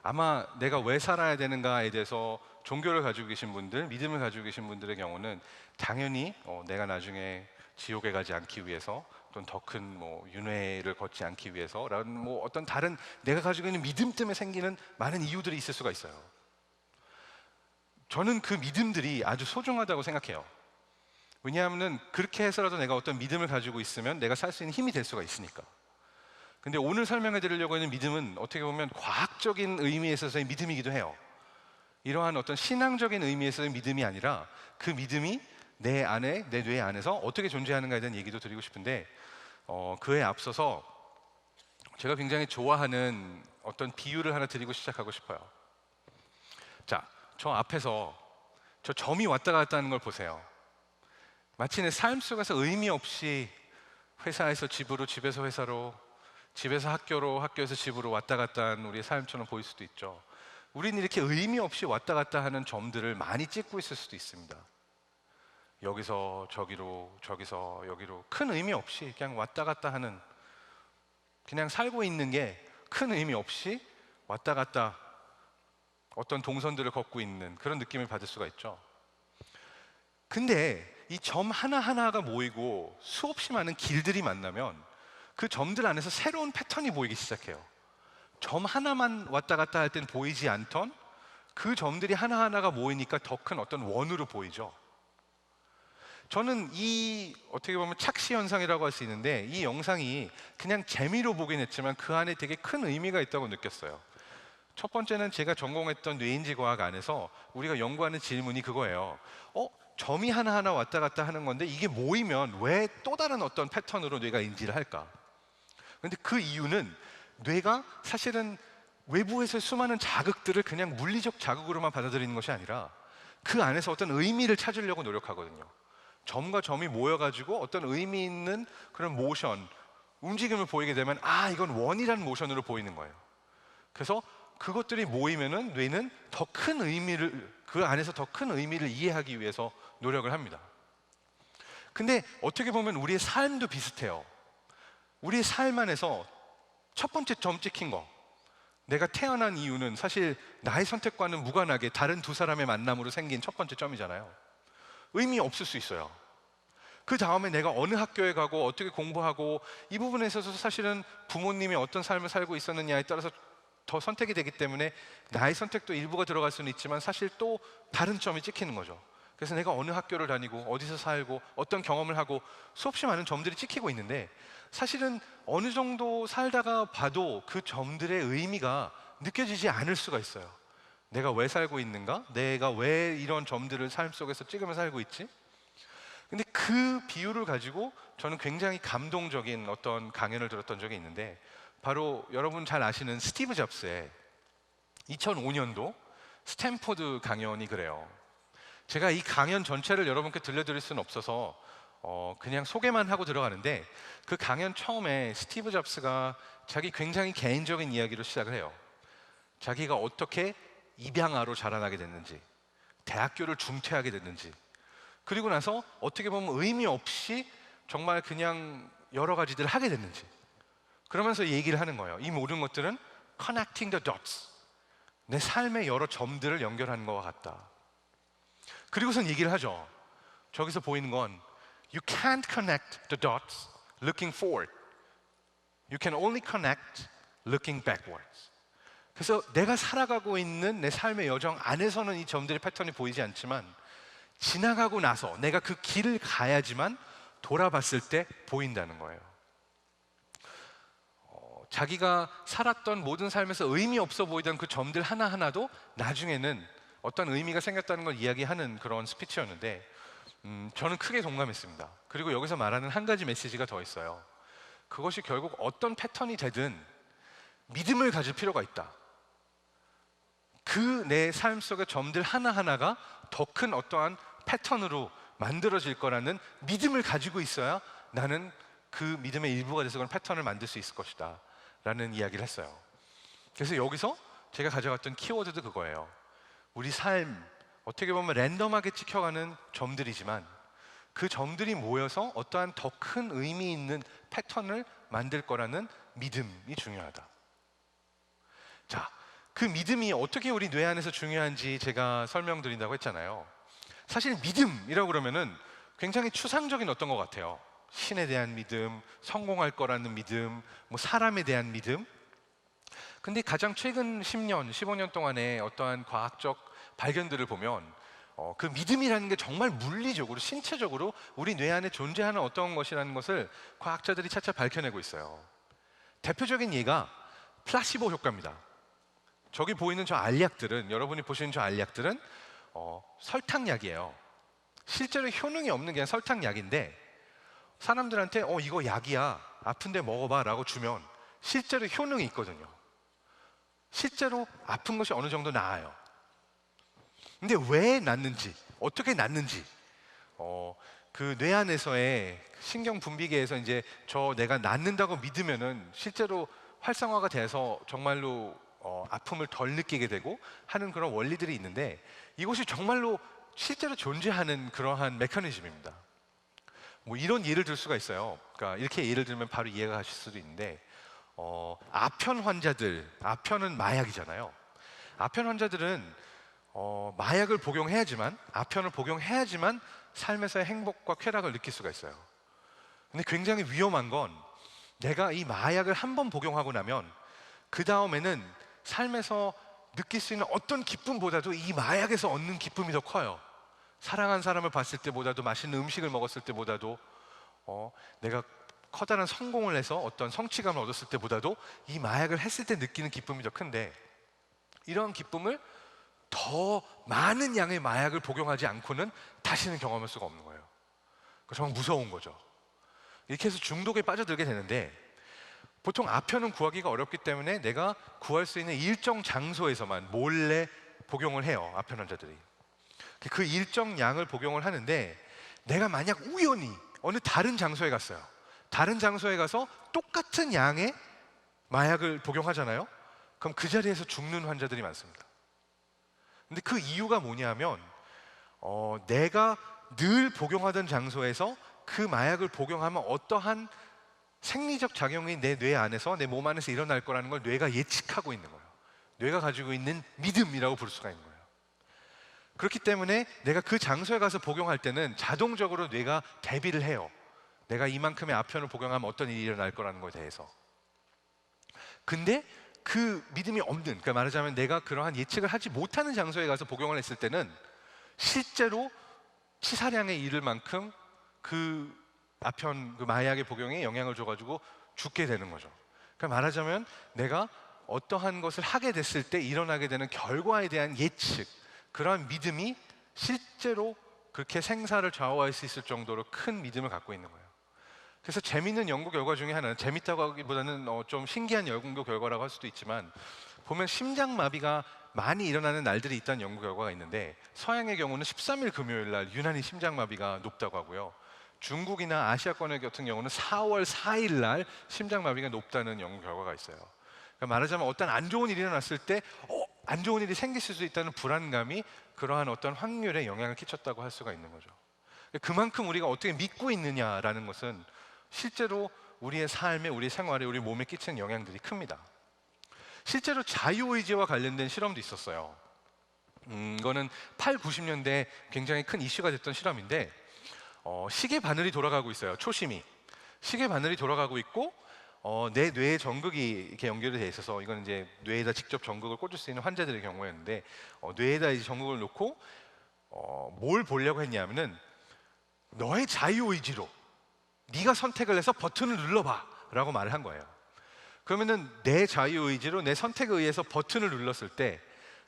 아마 내가 왜 살아야 되는가에 대해서 종교를 가지고 계신 분들, 믿음을 가지고 계신 분들의 경우는 당연히 내가 나중에 지옥에 가지 않기 위해서 또는 더 큰 뭐 윤회를 걷지 않기 위해서라는 뭐 어떤 다른 내가 가지고 있는 믿음 때문에 생기는 많은 이유들이 있을 수가 있어요. 저는 그 믿음들이 아주 소중하다고 생각해요. 왜냐하면 그렇게 해서라도 내가 어떤 믿음을 가지고 있으면 내가 살 수 있는 힘이 될 수가 있으니까. 근데 오늘 설명해 드리려고 하는 믿음은 어떻게 보면 과학적인 의미에 있어서의 믿음이기도 해요. 이러한 어떤 신앙적인 의미에서의 믿음이 아니라 그 믿음이 내 안에, 내 뇌 안에서 어떻게 존재하는가에 대한 얘기도 드리고 싶은데 그에 앞서서 제가 굉장히 좋아하는 어떤 비유를 하나 드리고 시작하고 싶어요. 자, 저 앞에서 저 점이 왔다 갔다 하는 걸 보세요. 마치 내 삶 속에서 의미 없이 회사에서 집으로, 집에서 회사로, 집에서 학교로, 학교에서 집으로 왔다 갔다 하는 우리의 삶처럼 보일 수도 있죠. 우리는 이렇게 의미 없이 왔다 갔다 하는 점들을 많이 찍고 있을 수도 있습니다. 여기서 저기로, 저기서 여기로 큰 의미 없이 그냥 왔다 갔다 하는, 그냥 살고 있는 게 큰 의미 없이 왔다 갔다 어떤 동선들을 걷고 있는 그런 느낌을 받을 수가 있죠. 근데 이 점 하나하나가 모이고 수없이 많은 길들이 만나면 그 점들 안에서 새로운 패턴이 보이기 시작해요. 점 하나만 왔다 갔다 할 땐 보이지 않던 그 점들이 하나하나가 모이니까 더 큰 어떤 원으로 보이죠. 저는 이 어떻게 보면 착시 현상이라고 할 수 있는데 이 영상이 그냥 재미로 보긴 했지만 그 안에 되게 큰 의미가 있다고 느꼈어요. 첫 번째는 제가 전공했던 뇌인지 과학 안에서 우리가 연구하는 질문이 그거예요. 점이 하나하나 왔다 갔다 하는 건데 이게 모이면 왜 또 다른 어떤 패턴으로 뇌가 인지를 할까? 근데 그 이유는 뇌가 사실은 외부에서 수많은 자극들을 그냥 물리적 자극으로만 받아들이는 것이 아니라 그 안에서 어떤 의미를 찾으려고 노력하거든요. 점과 점이 모여가지고 어떤 의미 있는 그런 모션, 움직임을 보이게 되면 이건 원이라는 모션으로 보이는 거예요. 그래서 그것들이 모이면은 뇌는 더 큰 의미를, 그 안에서 더 큰 의미를 이해하기 위해서 노력을 합니다. 근데 어떻게 보면 우리의 삶도 비슷해요. 우리의 삶 안에서 첫 번째 점 찍힌 거, 내가 태어난 이유는 사실 나의 선택과는 무관하게 다른 두 사람의 만남으로 생긴 첫 번째 점이잖아요. 의미 없을 수 있어요. 그 다음에 내가 어느 학교에 가고 어떻게 공부하고 이 부분에 있어서 사실은 부모님이 어떤 삶을 살고 있었느냐에 따라서 더 선택이 되기 때문에 나의 선택도 일부가 들어갈 수는 있지만 사실 또 다른 점이 찍히는 거죠. 그래서 내가 어느 학교를 다니고 어디서 살고 어떤 경험을 하고 수없이 많은 점들이 찍히고 있는데, 사실은 어느 정도 살다가 봐도 그 점들의 의미가 느껴지지 않을 수가 있어요. 내가 왜 살고 있는가? 내가 왜 이런 점들을 삶 속에서 찍으며 살고 있지? 근데 그 비유를 가지고 저는 굉장히 감동적인 어떤 강연을 들었던 적이 있는데, 바로 여러분 잘 아시는 스티브 잡스의 2005년도 스탠포드 강연이 그래요. 제가 이 강연 전체를 여러분께 들려드릴 수는 없어서 그냥 소개만 하고 들어가는데, 그 강연 처음에 스티브 잡스가 자기 굉장히 개인적인 이야기로 시작을 해요. 자기가 어떻게 입양아로 자라나게 됐는지, 대학교를 중퇴하게 됐는지, 그리고 나서 어떻게 보면 의미 없이 정말 그냥 여러 가지들을 하게 됐는지, 그러면서 얘기를 하는 거예요. 이 모든 것들은 connecting the dots, 내 삶의 여러 점들을 연결하는 것과 같다. 그리고선 얘기를 하죠. 저기서 보이는 건 You can't connect the dots looking forward. You can only connect looking backwards. 그래서 내가 살아가고 있는 내 삶의 여정 안에서는 이 점들의 패턴이 보이지 않지만, 지나가고 나서 내가 그 길을 가야지만 돌아봤을 때 보인다는 거예요. 자기가 살았던 모든 삶에서 의미 없어 보이던 그 점들 하나하나도 나중에는 어떤 의미가 생겼다는 걸 이야기하는 그런 스피치였는데, 저는 크게 동감했습니다. 그리고 여기서 말하는 한 가지 메시지가 더 있어요. 그것이 결국 어떤 패턴이 되든 믿음을 가질 필요가 있다. 그 내 삶 속의 점들 하나하나가 더 큰 어떠한 패턴으로 만들어질 거라는 믿음을 가지고 있어야 나는 그 믿음의 일부가 돼서 그런 패턴을 만들 수 있을 것이다 라는 이야기를 했어요. 그래서 여기서 제가 가져갔던 키워드도 그거예요. 우리 삶, 어떻게 보면 랜덤하게 찍혀가는 점들이지만 그 점들이 모여서 어떠한 더 큰 의미 있는 패턴을 만들 거라는 믿음이 중요하다. 자, 그 믿음이 어떻게 우리 뇌 안에서 중요한지 제가 설명드린다고 했잖아요. 사실 믿음이라고 그러면은 굉장히 추상적인 어떤 것 같아요. 신에 대한 믿음, 성공할 거라는 믿음, 뭐 사람에 대한 믿음. 근데 가장 최근 10년, 15년 동안의 어떠한 과학적 발견들을 보면 그 믿음이라는 게 정말 물리적으로, 신체적으로 우리 뇌 안에 존재하는 어떤 것이라는 것을 과학자들이 차차 밝혀내고 있어요. 대표적인 예가 플라시보 효과입니다. 저기 보이는 저 알약들은, 여러분이 보시는 저 알약들은 설탕약이에요. 실제로 효능이 없는 그냥 설탕약인데, 사람들한테 이거 약이야, 아픈데 먹어봐 라고 주면 실제로 효능이 있거든요. 실제로 아픈 것이 어느 정도 나아요. 근데 왜 낫는지, 어떻게 낫는지, 그 뇌 안에서의 신경 분비계에서 이제 내가 낫는다고 믿으면은 실제로 활성화가 돼서 정말로 아픔을 덜 느끼게 되고 하는 그런 원리들이 있는데, 이것이 정말로 실제로 존재하는 그러한 메커니즘입니다. 뭐 이런 예를 들 수가 있어요. 그러니까 이렇게 예를 들면 바로 이해가 가실 수도 있는데, 아편 환자들, 아편은 마약이잖아요. 아편 환자들은 마약을 복용해야지만, 아편을 복용해야지만 삶에서의 행복과 쾌락을 느낄 수가 있어요. 근데 굉장히 위험한 건, 내가 이 마약을 한 번 복용하고 나면 그 다음에는 삶에서 느낄 수 있는 어떤 기쁨보다도 이 마약에서 얻는 기쁨이 더 커요. 사랑한 사람을 봤을 때보다도, 맛있는 음식을 먹었을 때보다도, 내가 커다란 성공을 해서 어떤 성취감을 얻었을 때보다도 이 마약을 했을 때 느끼는 기쁨이 더 큰데, 이런 기쁨을 더 많은 양의 마약을 복용하지 않고는 다시는 경험할 수가 없는 거예요. 정말 무서운 거죠. 이렇게 해서 중독에 빠져들게 되는데, 보통 아편은 구하기가 어렵기 때문에 내가 구할 수 있는 일정 장소에서만 몰래 복용을 해요, 아편 환자들이. 그 일정 양을 복용을 하는데, 내가 만약 우연히 어느 다른 장소에 갔어요. 다른 장소에 가서 똑같은 양의 마약을 복용하잖아요. 그럼 그 자리에서 죽는 환자들이 많습니다. 근데 그 이유가 뭐냐면, 내가 늘 복용하던 장소에서 그 마약을 복용하면 어떠한 생리적 작용이 내 뇌 안에서, 내 몸 안에서 일어날 거라는 걸 뇌가 예측하고 있는 거예요. 뇌가 가지고 있는 믿음이라고 볼 수가 있는 거예요. 그렇기 때문에 내가 그 장소에 가서 복용할 때는 자동적으로 뇌가 대비를 해요. 내가 이만큼의 아편을 복용하면 어떤 일이 일어날 거라는 것에 대해서. 근데 그 믿음이 없는, 그러니까 말하자면 내가 그러한 예측을 하지 못하는 장소에 가서 복용을 했을 때는 실제로 치사량의 이를 만큼 그 아편 그 마약의 복용에 영향을 줘가지고 죽게 되는 거죠. 그러니까 말하자면 내가 어떠한 것을 하게 됐을 때 일어나게 되는 결과에 대한 예측, 그러한 믿음이 실제로 그렇게 생사를 좌우할 수 있을 정도로 큰 믿음을 갖고 있는 거예요. 그래서 재미있는 연구 결과 중에 하나는, 재밌다고 하기보다는 좀 신기한 연구 결과라고 할 수도 있지만, 보면 심장마비가 많이 일어나는 날들이 있다는 연구 결과가 있는데, 서양의 경우는 13일 금요일 날 유난히 심장마비가 높다고 하고요, 중국이나 아시아권의 같은 경우는 4월 4일 날 심장마비가 높다는 연구 결과가 있어요. 그러니까 말하자면 어떤 안 좋은 일이 일어났을 때 안 좋은 일이 생길 수 있다는 불안감이 그러한 어떤 확률에 영향을 끼쳤다고 할 수가 있는 거죠. 그만큼 우리가 어떻게 믿고 있느냐라는 것은 실제로 우리의 삶에, 우리 생활에, 우리 몸에 끼치는 영향들이 큽니다. 실제로 자유의지와 관련된 실험도 있었어요. 이거는 8, 90년대 굉장히 큰 이슈가 됐던 실험인데, 시계 바늘이 돌아가고 있어요. 초심이 시계 바늘이 돌아가고 있고, 내 뇌에 전극이 이렇게 연결이 돼 있어서, 이건 이제 뇌에다 직접 전극을 꽂을 수 있는 환자들의 경우였는데, 뇌에다 이제 전극을 놓고 뭘 보려고 했냐면은, 너의 자유의지로 네가 선택을 해서 버튼을 눌러봐라고 말을 한 거예요. 그러면은 내 자유의지로 내 선택에 의해서 버튼을 눌렀을 때,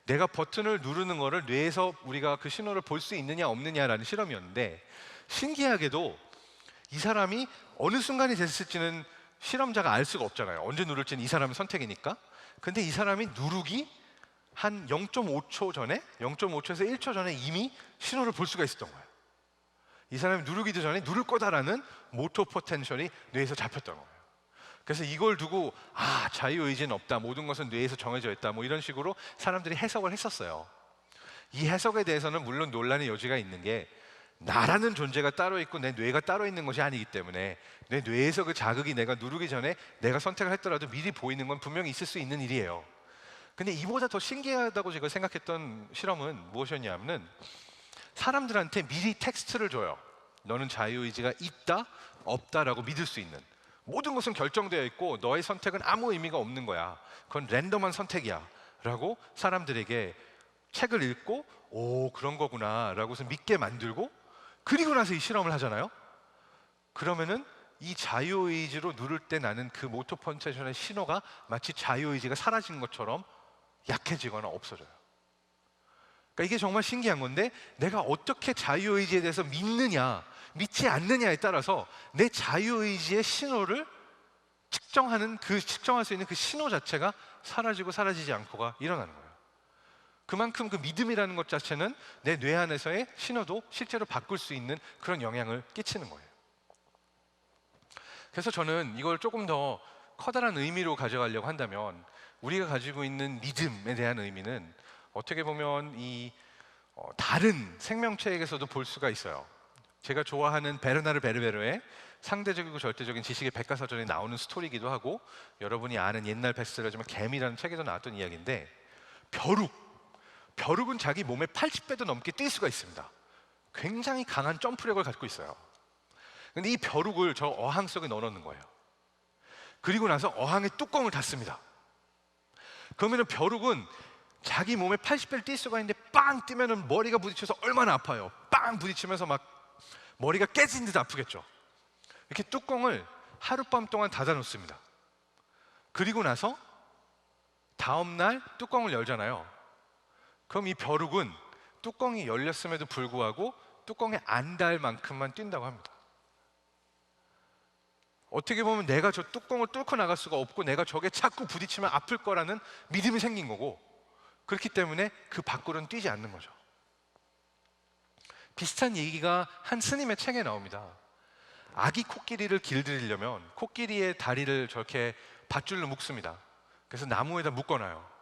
내가 버튼을 누르는 거를 뇌에서 우리가 그 신호를 볼 수 있느냐 없느냐라는 실험이었는데, 신기하게도 이 사람이 어느 순간이 됐을지는 실험자가 알 수가 없잖아요. 언제 누를지는 이 사람의 선택이니까. 근데 이 사람이 누르기 한 0.5초 전에, 0.5초에서 1초 전에 이미 신호를 볼 수가 있었던 거예요. 이 사람이 누르기도 전에 누를 거다라는 모터 포텐셜이 뇌에서 잡혔던 거예요. 그래서 이걸 두고 자유의지는 없다, 모든 것은 뇌에서 정해져 있다, 뭐 이런 식으로 사람들이 해석을 했었어요. 이 해석에 대해서는 물론 논란의 여지가 있는 게, 나라는 존재가 따로 있고 내 뇌가 따로 있는 것이 아니기 때문에 내 뇌에서 그 자극이 내가 누르기 전에 내가 선택을 했더라도 미리 보이는 건 분명히 있을 수 있는 일이에요. 근데 이보다 더 신기하다고 제가 생각했던 실험은 무엇이었냐면, 사람들한테 미리 텍스트를 줘요. 너는 자유의지가 있다, 없다라고 믿을 수 있는, 모든 것은 결정되어 있고 너의 선택은 아무 의미가 없는 거야, 그건 랜덤한 선택이야 라고 사람들에게 책을 읽고 오 그런 거구나 라고서 믿게 만들고, 그리고 나서 이 실험을 하잖아요. 그러면은 이 자유의지로 누를 때 나는 그 모터 펀체션의 신호가 마치 자유의지가 사라진 것처럼 약해지거나 없어져요. 그러니까 이게 정말 신기한 건데, 내가 어떻게 자유의지에 대해서 믿느냐 믿지 않느냐에 따라서 내 자유의지의 신호를 측정할 수 있는 그 신호 자체가 사라지고 사라지지 않고가 일어나는 거예요. 그만큼 그 믿음이라는 것 자체는 내 뇌 안에서의 신호도 실제로 바꿀 수 있는 그런 영향을 끼치는 거예요. 그래서 저는 이걸 조금 더 커다란 의미로 가져가려고 한다면, 우리가 가지고 있는 믿음에 대한 의미는 어떻게 보면 다른 생명체에게서도 볼 수가 있어요. 제가 좋아하는 베르나르 베르베르의 상대적이고 절대적인 지식의 백과사전에 나오는 스토리이기도 하고, 여러분이 아는 옛날 베스트셀러지만 개미라는 책에도 나왔던 이야기인데, 벼룩은 자기 몸의 80배도 넘게 뛸 수가 있습니다. 굉장히 강한 점프력을 갖고 있어요. 근데 이 벼룩을 저 어항 속에 넣어놓는 거예요. 그리고 나서 어항의 뚜껑을 닫습니다. 그러면 벼룩은 자기 몸의 80배를 뛸 수가 있는데, 빵 뛰면은 머리가 부딪혀서 얼마나 아파요. 빵 부딪히면서 막 머리가 깨진 듯 아프겠죠. 이렇게 뚜껑을 하룻밤 동안 닫아 놓습니다. 그리고 나서 다음날 뚜껑을 열잖아요. 그럼 이 벼룩은 뚜껑이 열렸음에도 불구하고 뚜껑에 안 닿을 만큼만 뛴다고 합니다. 어떻게 보면 내가 저 뚜껑을 뚫고 나갈 수가 없고, 내가 저게 자꾸 부딪히면 아플 거라는 믿음이 생긴 거고, 그렇기 때문에 그 밖으로는 뛰지 않는 거죠. 비슷한 얘기가 한 스님의 책에 나옵니다. 아기 코끼리를 길들이려면 코끼리의 다리를 저렇게 밧줄로 묶습니다. 그래서 나무에다 묶어놔요.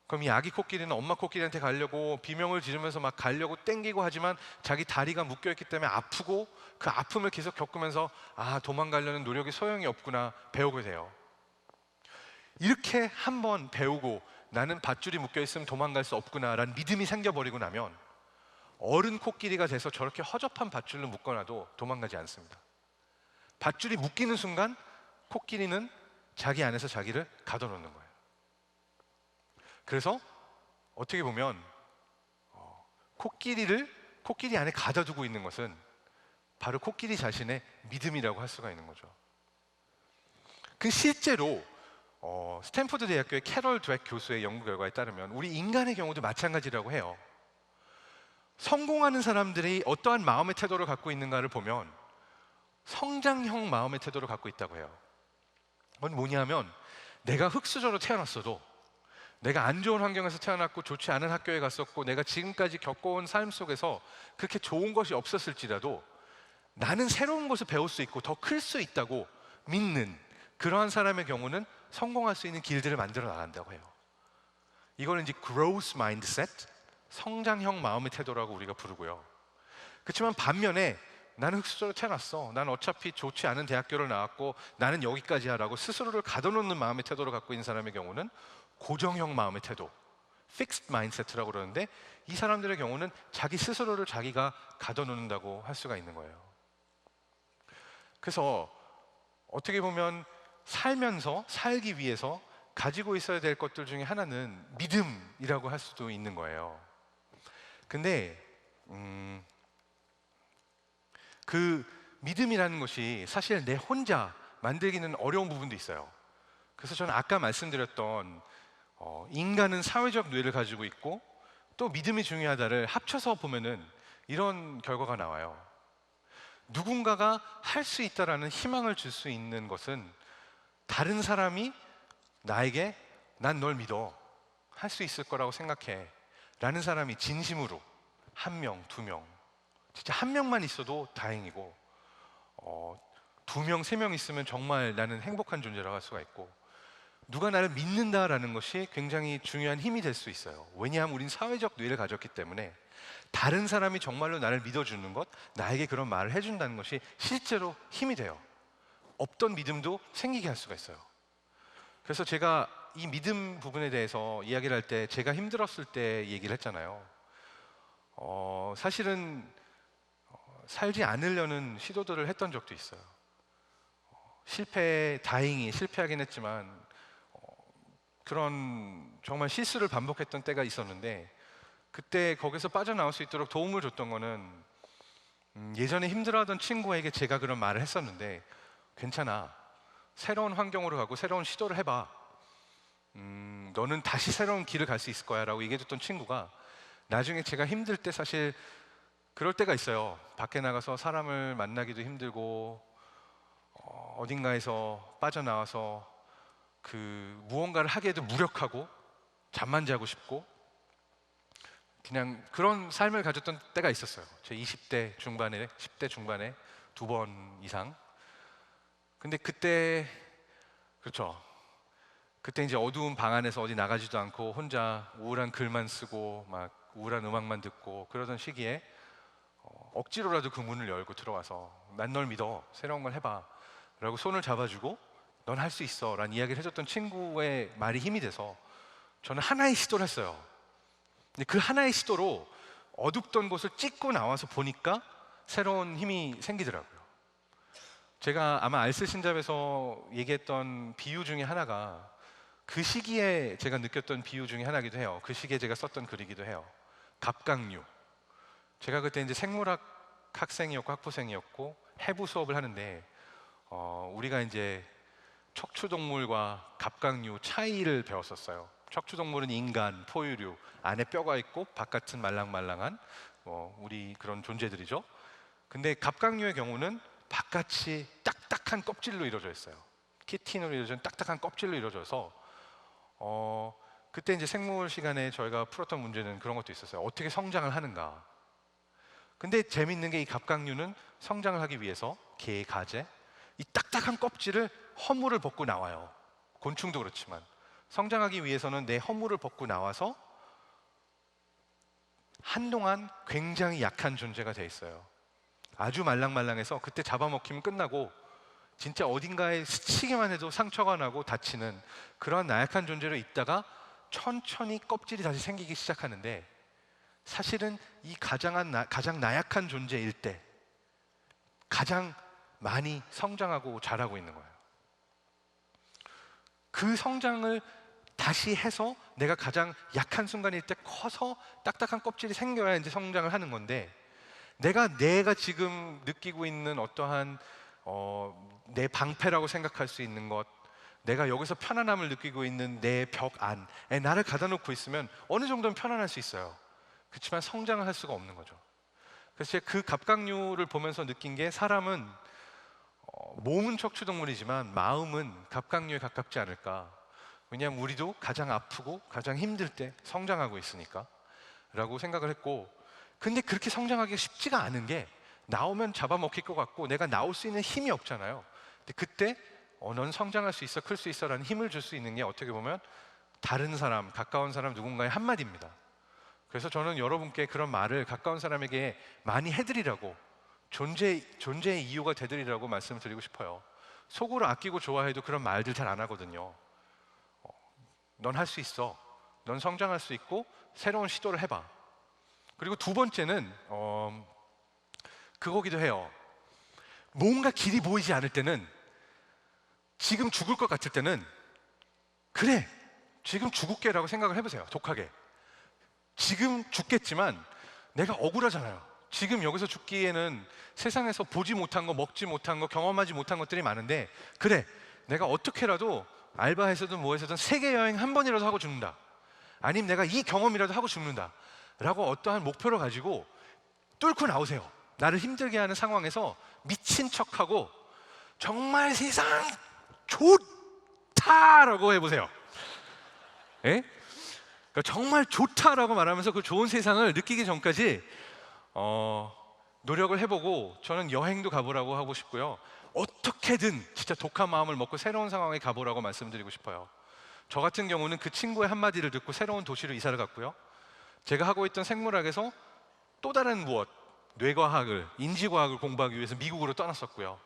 그럼 이 아기 코끼리는 엄마 코끼리한테 가려고 비명을 지르면서 막 가려고 땡기고 하지만, 자기 다리가 묶여있기 때문에 아프고, 그 아픔을 계속 겪으면서 도망가려는 노력이 소용이 없구나 배우게 돼요. 이렇게 한번 배우고 나는 밧줄이 묶여있으면 도망갈 수 없구나 라는 믿음이 생겨버리고 나면, 어른 코끼리가 돼서 저렇게 허접한 밧줄로 묶어놔도 도망가지 않습니다. 밧줄이 묶이는 순간 코끼리는 자기 안에서 자기를 가둬놓는 거예요. 그래서 어떻게 보면 코끼리를 코끼리 안에 가둬두고 있는 것은 바로 코끼리 자신의 믿음이라고 할 수가 있는 거죠. 그 실제로 스탠포드 대학교의 캐럴 드웩 교수의 연구 결과에 따르면 우리 인간의 경우도 마찬가지라고 해요. 성공하는 사람들이 어떠한 마음의 태도를 갖고 있는가를 보면 성장형 마음의 태도를 갖고 있다고 해요. 그건 뭐냐면 내가 흙수저로 태어났어도, 내가 안 좋은 환경에서 태어났고 좋지 않은 학교에 갔었고, 내가 지금까지 겪어온 삶 속에서 그렇게 좋은 것이 없었을지라도 나는 새로운 것을 배울 수 있고 더 클 수 있다고 믿는 그러한 사람의 경우는 성공할 수 있는 길들을 만들어 나간다고 해요. 이거는 이제 growth mindset, 성장형 마음의 태도라고 우리가 부르고요. 그렇지만 반면에 나는 흙수저로 태어났어, 나는 어차피 좋지 않은 대학교를 나왔고 나는 여기까지야 라고 스스로를 가둬놓는 마음의 태도를 갖고 있는 사람의 경우는 고정형 마음의 태도, fixed mindset라고 그러는데, 이 사람들의 경우는 자기 스스로를 자기가 가둬놓는다고 할 수가 있는 거예요. 그래서 어떻게 보면 살면서, 살기 위해서 가지고 있어야 될 것들 중에 하나는 믿음이라고 할 수도 있는 거예요. 근데 그 믿음이라는 것이 사실 내 혼자 만들기는 어려운 부분도 있어요. 그래서 저는 아까 말씀드렸던 인간은 사회적 뇌를 가지고 있고 또 믿음이 중요하다를 합쳐서 보면은 이런 결과가 나와요. 누군가가 할 수 있다라는 희망을 줄 수 있는 것은 다른 사람이 나에게 난 널 믿어, 할 수 있을 거라고 생각해 라는 사람이 진심으로 한 명, 두 명, 진짜 한 명만 있어도 다행이고, 두 명, 세 명 있으면 정말 나는 행복한 존재라고 할 수가 있고, 누가 나를 믿는다라는 것이 굉장히 중요한 힘이 될 수 있어요. 왜냐하면 우린 사회적 뇌를 가졌기 때문에 다른 사람이 정말로 나를 믿어주는 것, 나에게 그런 말을 해준다는 것이 실제로 힘이 돼요. 없던 믿음도 생기게 할 수가 있어요. 그래서 제가 이 믿음 부분에 대해서 이야기를 할 때 제가 힘들었을 때 얘기를 했잖아요. 사실은 살지 않으려는 시도들을 했던 적도 있어요. 다행히 실패하긴 했지만 그런 정말 실수를 반복했던 때가 있었는데, 그때 거기서 빠져나올 수 있도록 도움을 줬던 거는 예전에 힘들어하던 친구에게 제가 그런 말을 했었는데, 괜찮아, 새로운 환경으로 가고 새로운 시도를 해봐, 너는 다시 새로운 길을 갈 수 있을 거야 라고 얘기해줬던 친구가 나중에 제가 힘들 때, 사실 그럴 때가 있어요. 밖에 나가서 사람을 만나기도 힘들고 어딘가에서 빠져나와서 무언가를 하기에도 무력하고 잠만 자고 싶고 그냥 그런 삶을 가졌던 때가 있었어요. 제 20대 중반에, 10대 중반에 2번 이상. 근데 그때, 그렇죠, 그때 이제 어두운 방 안에서 어디 나가지도 않고 혼자 우울한 글만 쓰고 막 우울한 음악만 듣고 그러던 시기에 억지로라도 그 문을 열고 들어와서 난 널 믿어, 새로운 걸 해봐 라고 손을 잡아주고 넌 할 수 있어 라는 이야기를 해줬던 친구의 말이 힘이 돼서 저는 하나의 시도를 했어요. 근데 그 하나의 시도로 어둡던 곳을 찍고 나와서 보니까 새로운 힘이 생기더라고요. 제가 아마 알쓸신잡에서 얘기했던 비유 중에 하나가 그 시기에 제가 느꼈던 비유 중에 하나이기도 해요. 그 시기에 제가 썼던 글이기도 해요. 갑각류. 제가 그때 이제 생물학 학생이었고 학부생이었고 해부 수업을 하는데 우리가 이제 척추동물과 갑각류 차이를 배웠었어요. 척추동물은 인간, 포유류, 안에 뼈가 있고 바깥은 말랑말랑한 우리 그런 존재들이죠. 근데 갑각류의 경우는 바깥이 딱딱한 껍질로 이루어져 있어요. 키틴으로 이루어진 딱딱한 껍질로 이루어져서 그때 이제 생물 시간에 저희가 풀었던 문제는 그런 것도 있었어요. 어떻게 성장을 하는가. 근데 재밌는 게 이 갑각류는 성장을 하기 위해서 개, 가재, 이 딱딱한 껍질을, 허물을 벗고 나와요. 곤충도 그렇지만 성장하기 위해서는 내 허물을 벗고 나와서 한동안 굉장히 약한 존재가 돼 있어요. 아주 말랑말랑해서 그때 잡아먹히면 끝나고 진짜 어딘가에 스치기만 해도 상처가 나고 다치는 그런 나약한 존재로 있다가 천천히 껍질이 다시 생기기 시작하는데, 사실은 이 가장 나약한 존재일 때 가장 많이 성장하고 자라고 있는 거예요. 그 성장을 다시 해서 내가 가장 약한 순간일 때 커서 딱딱한 껍질이 생겨야 이제 성장을 하는 건데, 내가 지금 느끼고 있는 어떠한 내 방패라고 생각할 수 있는 것, 내가 여기서 편안함을 느끼고 있는 내 벽 안에 나를 가다 놓고 있으면 어느 정도는 편안할 수 있어요. 그렇지만 성장을 할 수가 없는 거죠. 그래서 제가 그 갑각류를 보면서 느낀 게, 사람은 몸은 척추동물이지만 마음은 갑각류에 가깝지 않을까. 왜냐하면 우리도 가장 아프고 가장 힘들 때 성장하고 있으니까 라고 생각을 했고, 근데 그렇게 성장하기가 쉽지가 않은 게, 나오면 잡아먹힐 것 같고 내가 나올 수 있는 힘이 없잖아요. 근데 그때 넌 성장할 수 있어, 클 수 있어 라는 힘을 줄 수 있는 게 어떻게 보면 다른 사람, 가까운 사람 누군가의 한마디입니다. 그래서 저는 여러분께 그런 말을 가까운 사람에게 많이 해드리라고, 존재의 이유가 되드리라고 말씀을 드리고 싶어요. 속으로 아끼고 좋아해도 그런 말들 잘 안 하거든요. 넌 할 수 있어, 넌 성장할 수 있고 새로운 시도를 해봐. 그리고 두 번째는 그거기도 해요. 뭔가 길이 보이지 않을 때는, 지금 죽을 것 같을 때는, 그래 지금 죽을게 라고 생각을 해보세요. 독하게. 지금 죽겠지만 내가 억울하잖아요. 지금 여기서 죽기에는 세상에서 보지 못한 거, 먹지 못한 거, 경험하지 못한 것들이 많은데, 그래 내가 어떻게라도 알바해서든 뭐해서든 세계 여행 한 번이라도 하고 죽는다, 아니면 내가 이 경험이라도 하고 죽는다 라고 어떠한 목표를 가지고 뚫고 나오세요. 나를 힘들게 하는 상황에서 미친 척하고 정말 세상 좋다라고 해보세요. 예? 그러니까 정말 좋다라고 말하면서 그 좋은 세상을 느끼기 전까지 노력을 해보고, 저는 여행도 가보라고 하고 싶고요. 어떻게든 진짜 독한 마음을 먹고 새로운 상황에 가보라고 말씀드리고 싶어요. 저 같은 경우는 그 친구의 한마디를 듣고 새로운 도시로 이사를 갔고요. 제가 하고 있던 생물학에서 또 다른 무엇, 뇌과학을, 인지과학을 공부하기 위해서 미국으로 떠났었고요.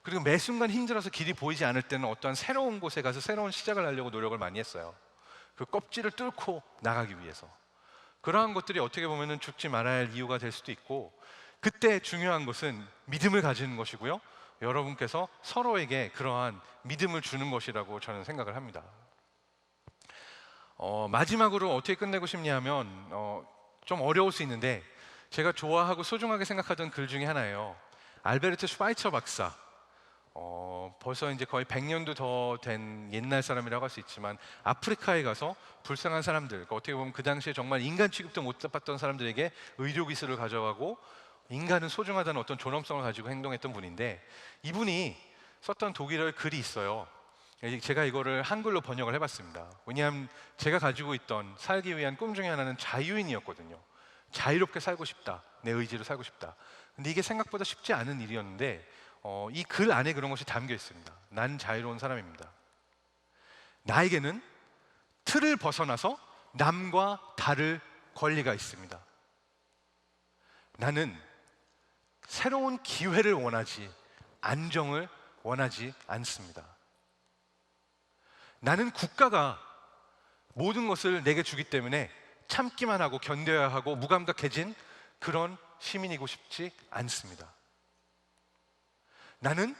그리고 매 순간 힘들어서 길이 보이지 않을 때는 어떠한 새로운 곳에 가서 새로운 시작을 하려고 노력을 많이 했어요. 그 껍질을 뚫고 나가기 위해서. 그러한 것들이 어떻게 보면 죽지 말아야 할 이유가 될 수도 있고, 그때 중요한 것은 믿음을 가지는 것이고요, 여러분께서 서로에게 그러한 믿음을 주는 것이라고 저는 생각을 합니다. 마지막으로 어떻게 끝내고 싶냐면, 좀 어려울 수 있는데 제가 좋아하고 소중하게 생각하던 글 중에 하나예요. 알베르트 슈바이처 박사, 벌써 이제 거의 100년도 더 된 옛날 사람이라고 할 수 있지만, 아프리카에 가서 불쌍한 사람들, 그러니까 어떻게 보면 그 당시에 정말 인간 취급도 못 받던 사람들에게 의료 기술을 가져가고 인간은 소중하다는 어떤 존엄성을 가지고 행동했던 분인데, 이분이 썼던 독일어 글이 있어요. 제가 이거를 한글로 번역을 해봤습니다. 왜냐하면 제가 가지고 있던 살기 위한 꿈 중에 하나는 자유인이었거든요. 자유롭게 살고 싶다, 내 의지로 살고 싶다. 근데 이게 생각보다 쉽지 않은 일이었는데, 이 글 안에 그런 것이 담겨 있습니다. 난 자유로운 사람입니다. 나에게는 틀을 벗어나서 남과 다를 권리가 있습니다. 나는 새로운 기회를 원하지, 안정을 원하지 않습니다. 나는 국가가 모든 것을 내게 주기 때문에 참기만 하고 견뎌야 하고 무감각해진 그런 시민이고 싶지 않습니다. 나는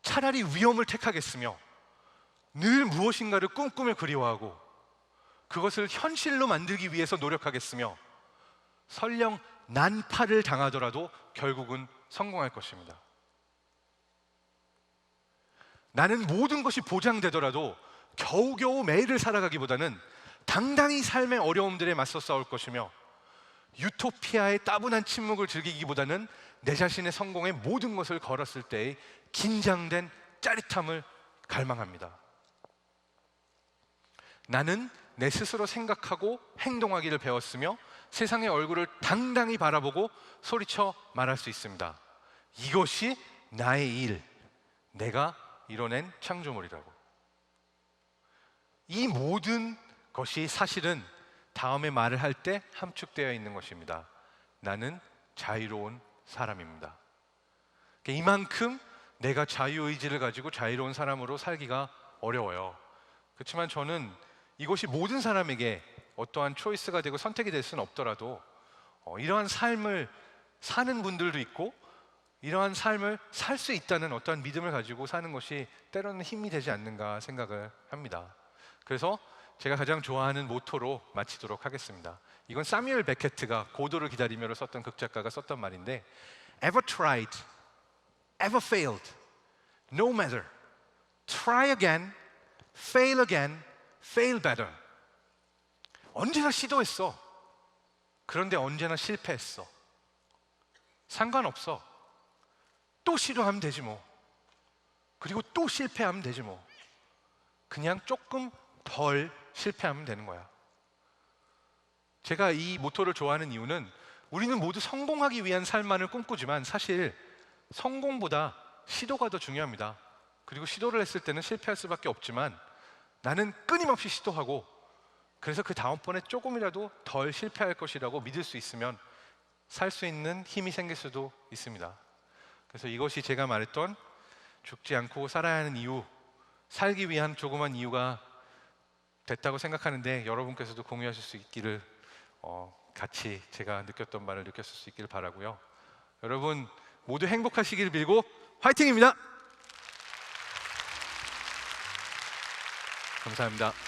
차라리 위험을 택하겠으며 늘 무엇인가를 꿈꾸며 그리워하고 그것을 현실로 만들기 위해서 노력하겠으며 설령 난파를 당하더라도 결국은 성공할 것입니다. 나는 모든 것이 보장되더라도 겨우겨우 매일을 살아가기보다는 당당히 삶의 어려움들에 맞서 싸울 것이며, 유토피아의 따분한 침묵을 즐기기보다는 내 자신의 성공에 모든 것을 걸었을 때의 긴장된 짜릿함을 갈망합니다. 나는 내 스스로 생각하고 행동하기를 배웠으며 세상의 얼굴을 당당히 바라보고 소리쳐 말할 수 있습니다. 이것이 나의 일, 내가 이뤄낸 창조물이라고. 이 모든 것이 사실은 다음에 말을 할 때 함축되어 있는 것입니다. 나는 자유로운 사람입니다. 이만큼 내가 자유의지를 가지고 자유로운 사람으로 살기가 어려워요. 그렇지만 저는 이것이 모든 사람에게 어떠한 초이스가 되고 선택이 될 수는 없더라도 이러한 삶을 사는 분들도 있고, 이러한 삶을 살 수 있다는 어떠한 믿음을 가지고 사는 것이 때로는 힘이 되지 않는가 생각을 합니다. 그래서 제가 가장 좋아하는 모토로 마치도록 하겠습니다. 이건 사뮤엘 베케트가 고도를 기다리며를 썼던 극작가가 썼던 말인데, Ever tried, ever failed, no matter. Try again, fail again, fail better. 언제나 시도했어. 그런데 언제나 실패했어. 상관없어. 또 시도하면 되지 뭐. 그리고 또 실패하면 되지 뭐. 그냥 조금 덜 실패하면 되는 거야. 제가 이 모토를 좋아하는 이유는 우리는 모두 성공하기 위한 삶만을 꿈꾸지만 사실 성공보다 시도가 더 중요합니다. 그리고 시도를 했을 때는 실패할 수밖에 없지만 나는 끊임없이 시도하고, 그래서 그 다음번에 조금이라도 덜 실패할 것이라고 믿을 수 있으면 살 수 있는 힘이 생길 수도 있습니다. 그래서 이것이 제가 말했던 죽지 않고 살아야 하는 이유, 살기 위한 조그만 이유가 됐다고 생각하는데, 여러분께서도 공유하실 수 있기를, 같이 제가 느꼈던 바를 느꼈을 수 있기를 바라고요. 여러분 모두 행복하시기를 빌고 화이팅입니다. 감사합니다.